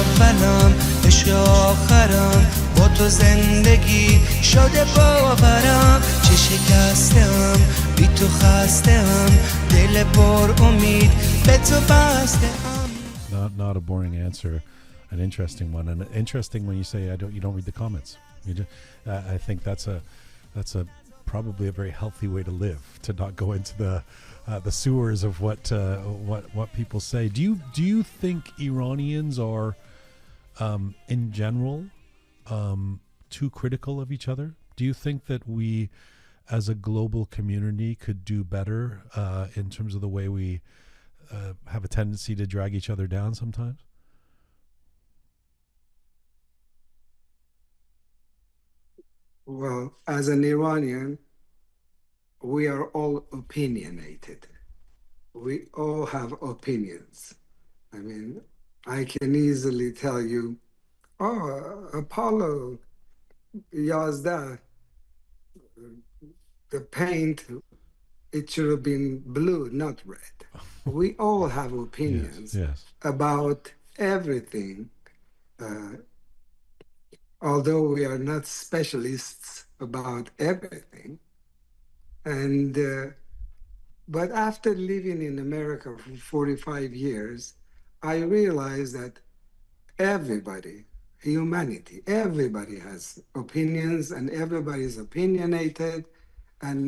اولم عشق آخرم با تو زندگی شده باورم چه شکستم بی تو خستم دل پر امید به تو بستم. Not a boring answer, an interesting one, and interesting when you say you don't read the comments. You just, I think that's a probably a very healthy way to live, to not go into the sewers of what people say. Do you think Iranians are in general too critical of each other? Do you think that we as a global community could do better in terms of the way we have a tendency to drag each other down sometimes? Well, as an Iranian, we are all opinionated. We all have opinions. I mean, I can easily tell you, oh, Apollo 11, the paint, it should have been blue, not red. We all have opinions Yes. about everything, although we are not specialists about everything. And but after living in America for 45 years, I realized that everybody, humanity, everybody has opinions and everybody's opinionated. And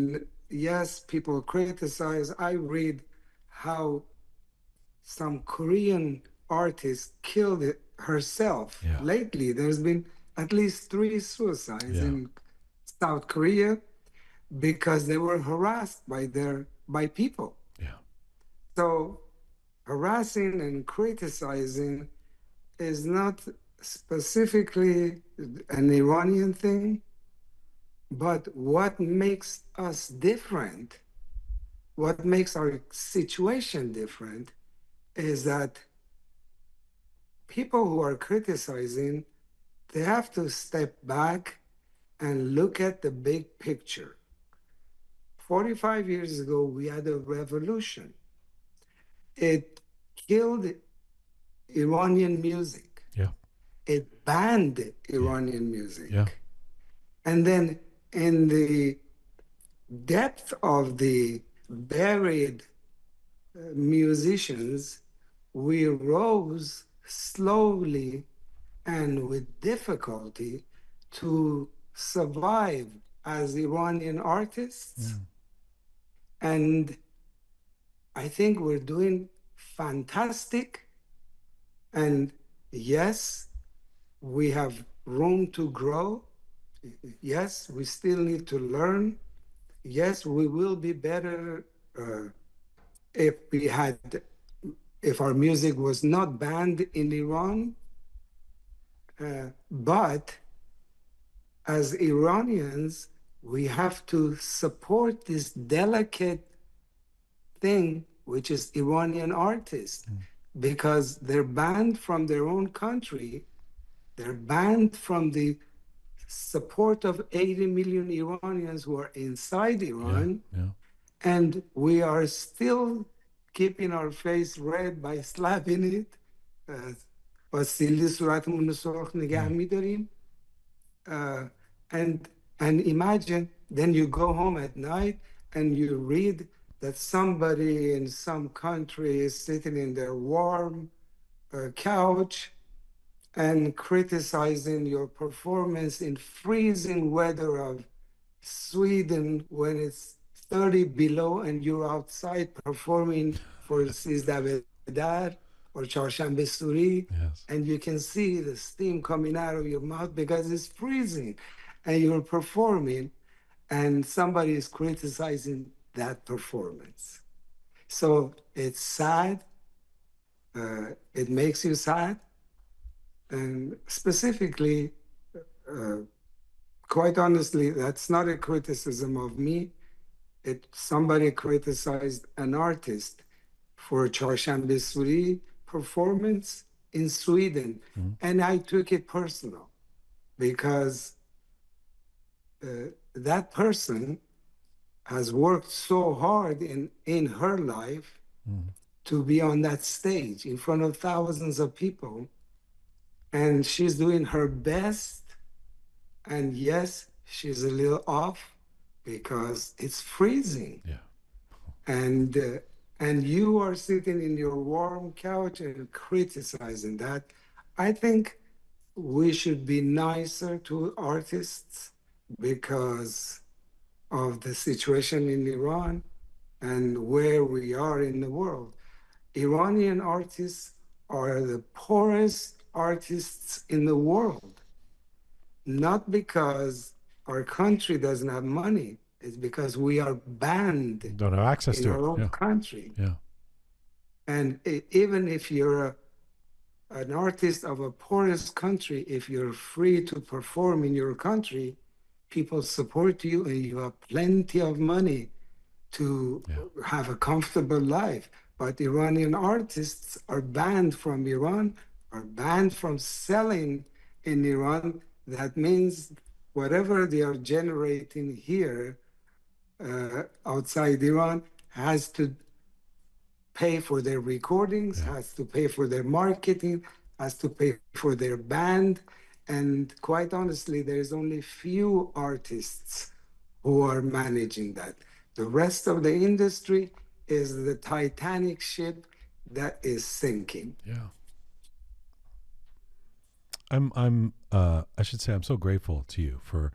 yes, people criticize. I read how some Korean artist killed herself. Yeah. Lately. There's been at least 3 suicides in South Korea because they were harassed by people. Yeah. So harassing and criticizing is not specifically an Iranian thing, but what makes us different, what makes our situation different, is that people who are criticizing, they have to step back and look at the big picture. 45 years ago, we had a revolution. It killed Iranian music. Yeah. It banned Iranian music. Yeah. And then in the depth of the buried musicians, we rose slowly and with difficulty to survive as Iranian artists. And I think we're doing fantastic. And yes, we have room to grow. Yes, we still need to learn. Yes, we will be better if our music was not banned in Iran. But as Iranians, we have to support this delicate thing, which is Iranian artists, because they're banned from their own country. They're banned from the support of 80 million Iranians who are inside Iran. And we are still keeping our face red by slapping it. با سیلی صورتمون رو سرخ نگه می‌داریم. And imagine, then you go home at night and you read that somebody in some country is sitting in their warm couch and criticizing your performance in freezing weather of Sweden when it's 30 below and you're outside performing for Sizda Bedar or Charshambe Suri, and you can see the steam coming out of your mouth because it's freezing, and you're performing, and somebody is criticizing that performance. So it's sad. It makes you sad. And specifically, quite honestly, that's not a criticism of me. Somebody criticized an artist for a Charshambe Suri performance in Sweden. And I took it personal because that person has worked so hard in her life to be on that stage in front of thousands of people. and she's doing her best. And yes, she's a little off because it's freezing. Yeah. And uh, and you are sitting in your warm couch and criticizing that. I think we should be nicer to artists because of the situation in Iran and where we are in the world. Iranian artists are the poorest artists in the world, not because our country doesn't have money, it's because we are banned Don't have access in to it. our own Yeah. country. Yeah. And even if you're an artist of a poorest country, if you're free to perform in your country, people support you and you have plenty of money to Yeah. have a comfortable life. But Iranian artists are banned from Iran, are banned from selling in Iran. That means whatever they are generating here outside Iran has to pay for their recordings, Yeah. has to pay for their marketing, has to pay for their band. And quite honestly, there's only few artists who are managing that. The rest of the industry is the Titanic ship that is sinking. Yeah. I should say I'm so grateful to you for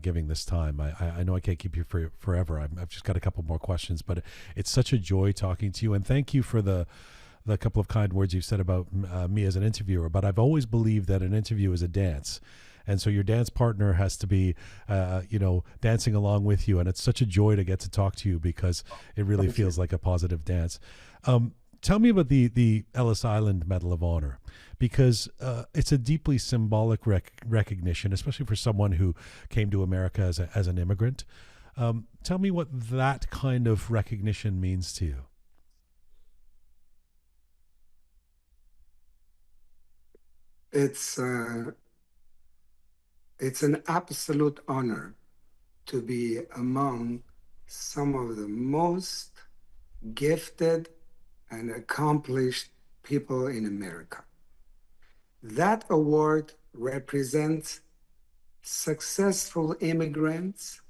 giving this time. I know I can't keep you for forever. I've just got a couple more questions, but it's such a joy talking to you, and thank you for the couple of kind words you've said about me as an interviewer. But I've always believed that an interview is a dance. And so your dance partner has to be, dancing along with you. And it's such a joy to get to talk to you because it really Thank feels you. like a positive dance. Tell me about the Ellis Island Medal of Honor, because it's a deeply symbolic recognition, especially for someone who came to America as an immigrant. Tell me what that kind of recognition means to you. It's it's an absolute honor to be among some of the most gifted and accomplished people in America. That award represents successful immigrants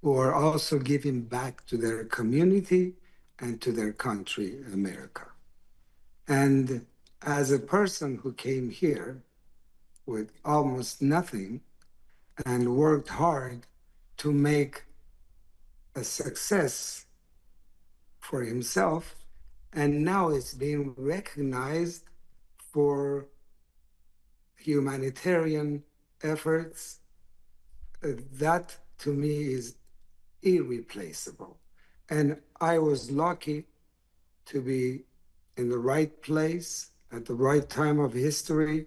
who are also giving back to their community and to their country, America. And as a person who came here with almost nothing and worked hard to make a success for himself, and now it's being recognized for humanitarian efforts, that to me is irreplaceable. And I was lucky to be in the right place at the right time of history.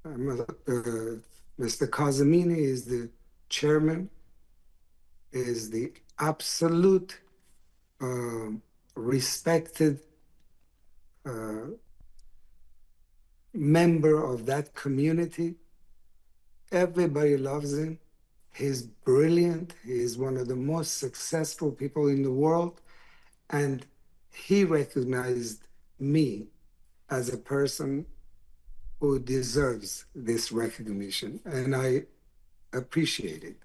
Mr. Kazemini is the chairman, is the absolute respected member of that community. Everybody loves him. He's brilliant. He is one of the most successful people in the world. And he recognized me as a person who deserves this recognition. And I appreciate it.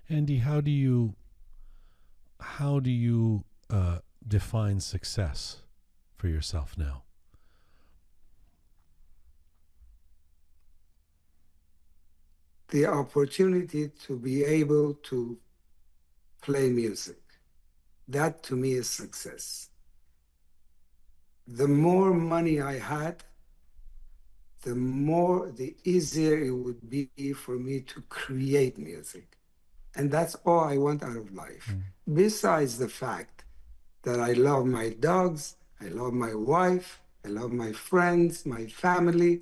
Andy, how do you define success for yourself now? The opportunity to be able to play music, that to me is success. The more money I had, the easier it would be for me to create music. And that's all I want out of life. Besides the fact that I love my dogs, I love my wife, I love my friends, my family,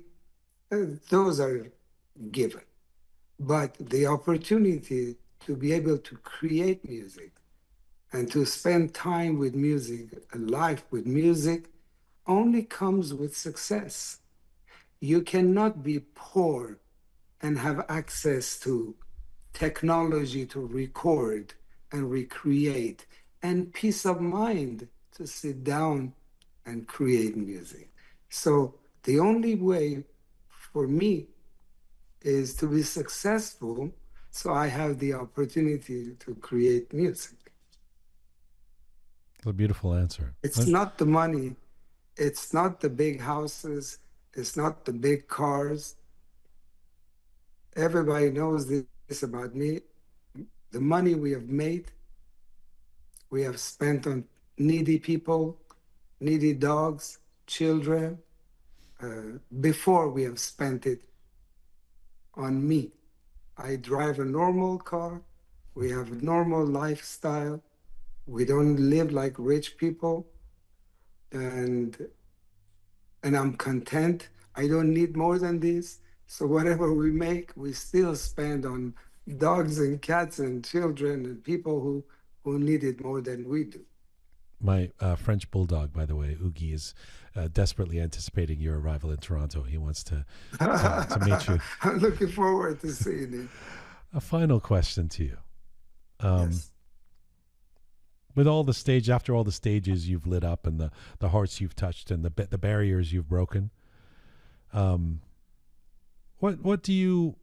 those are given. But the opportunity to be able to create music and to spend time with music, a life with music, only comes with success. You cannot be poor and have access to technology to record and recreate and peace of mind to sit down and create music. So the only way for me is to be successful, so I have the opportunity to create music. It's a beautiful answer. It's not the money, it's not the big houses, it's not the big cars. Everybody knows this about me. The money we have made, we have spent on needy people, needy dogs, children, before we have spent it on me. I drive a normal car. We have a normal lifestyle. We don't live like rich people. And I'm content. I don't need more than this. So whatever we make, we still spend on dogs and cats and children and people who need it more than we do. My French bulldog, by the way, Oogie, is desperately anticipating your arrival in Toronto. He wants to meet you. I'm looking forward to seeing it. A final question to you. Yes. With all the stage, after all the stages you've lit up and the hearts you've touched and the barriers you've broken, what do you,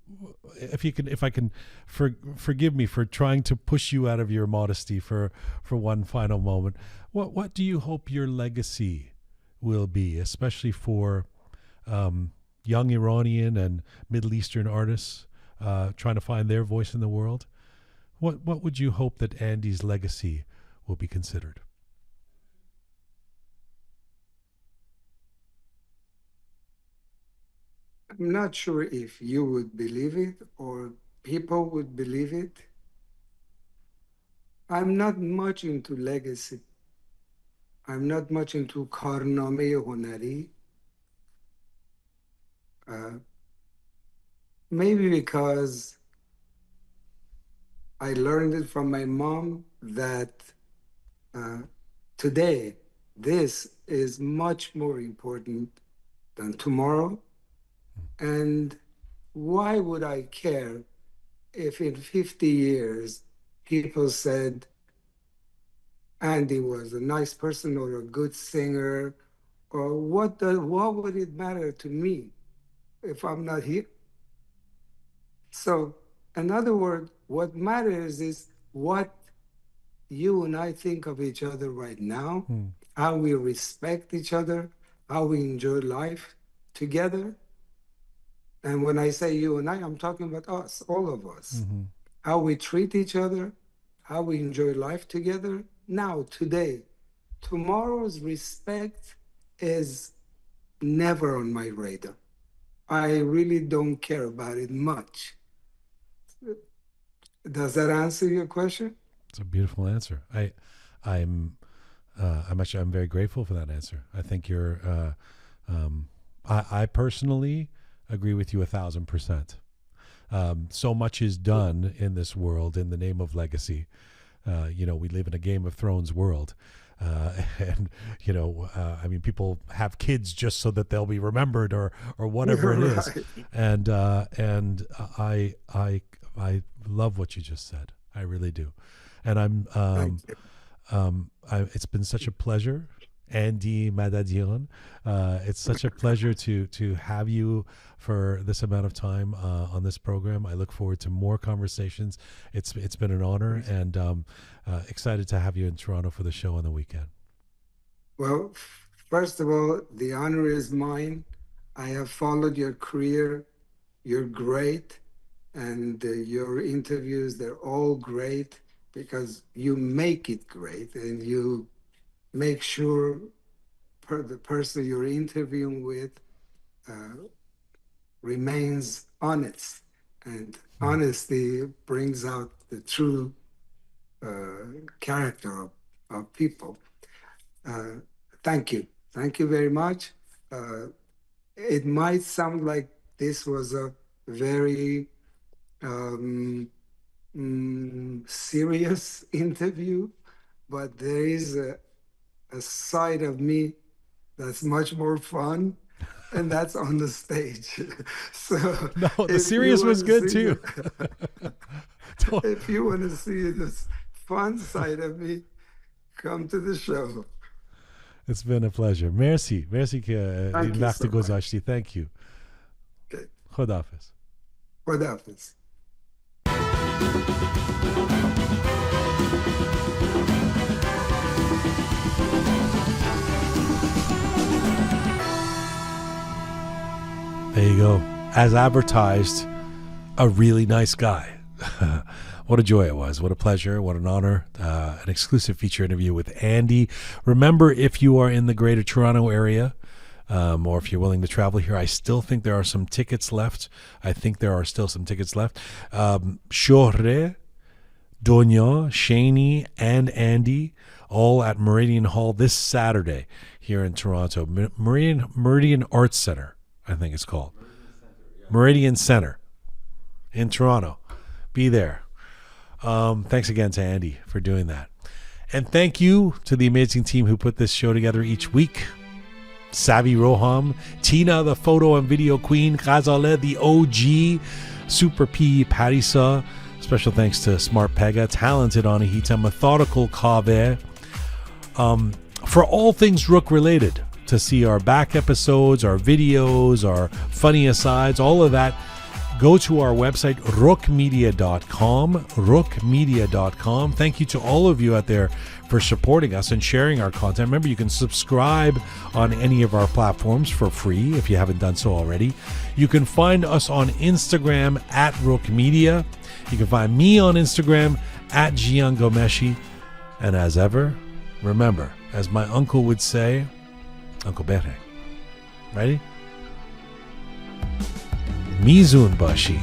if I can forgive me for trying to push you out of your modesty for one final moment, what do you hope your legacy will be, especially for young Iranian and Middle Eastern artists trying to find their voice in the world? What would you hope that Andy's legacy will be considered? I'm not sure if you would believe it or people would believe it. I'm not much into legacy. I'm not much into کارنامه هنری. Maybe because I learned it from my mom that today this is much more important than tomorrow. And why would I care if in 50 years people said Andy was a nice person or a good singer, or what would it matter to me if I'm not here? So, in other words, what matters is what you and I think of each other right now, how we respect each other, how we enjoy life together. And when I say you and I, I'm talking about us, all of us. Mm-hmm. How we treat each other, how we enjoy life together. Now, today, tomorrow's respect is never on my radar. I really don't care about it much. Does that answer your question? It's a beautiful answer. I'm very grateful for that answer. I think you're. I personally agree with you 1,000%. So much is done in this world in the name of legacy. We live in a Game of Thrones world. And people have kids just so that they'll be remembered or whatever it is. And I love what you just said. I really do. And it's been such a pleasure. Andy Madadian, it's such a pleasure to have you for this amount of time on this program. I look forward to more conversations. It's been an honor, and excited to have you in Toronto for the show on the weekend. Well, first of all, the honor is mine. I have followed your career. You're great, and your interviews, they're all great because you make it great, and you make sure the person you're interviewing with remains honest. And honesty brings out the true character of people. Thank you. Thank you very much. It might sound like this was a very serious interview, but there is a side of me that's much more fun, and that's on the stage. So no, the serious was good too. If you want to see this fun side of me, come to the show. It's been a pleasure. Merci. Merci که Thank این you وقت so much. گذاشتی. Thank you. Good. خداحافظ. خداحافظ. There you go. As advertised, a really nice guy. What a joy it was. What a pleasure. What an honor. An exclusive feature interview with Andy. Remember, if you are in the greater Toronto area, or if you're willing to travel here, I still think there are some tickets left. Shohre, Donya, Shani, and Andy, all at Meridian Hall this Saturday here in Toronto. Meridian Arts Center, I think it's called. Meridian Center in Toronto. Be there. Thanks again to Andy for doing that. And thank you to the amazing team who put this show together each week. Savi Roham, Tina, the photo and video queen, Ghazaleh, the OG, Super P, Parisa. Special thanks to Smart Pega, Talented Anahita, Methodical Kaveh. For all things Roqe related, to see our back episodes, our videos, our funny asides, all of that, go to our website, roqemedia.com, roqemedia.com. Thank you to all of you out there for supporting us and sharing our content. Remember, you can subscribe on any of our platforms for free if you haven't done so already. You can find us on Instagram at Roqe Media. You can find me on Instagram at Jian Gomeshi. And as ever, remember, as my uncle would say, Uncle Berhe. Ready? Mizun Bashi.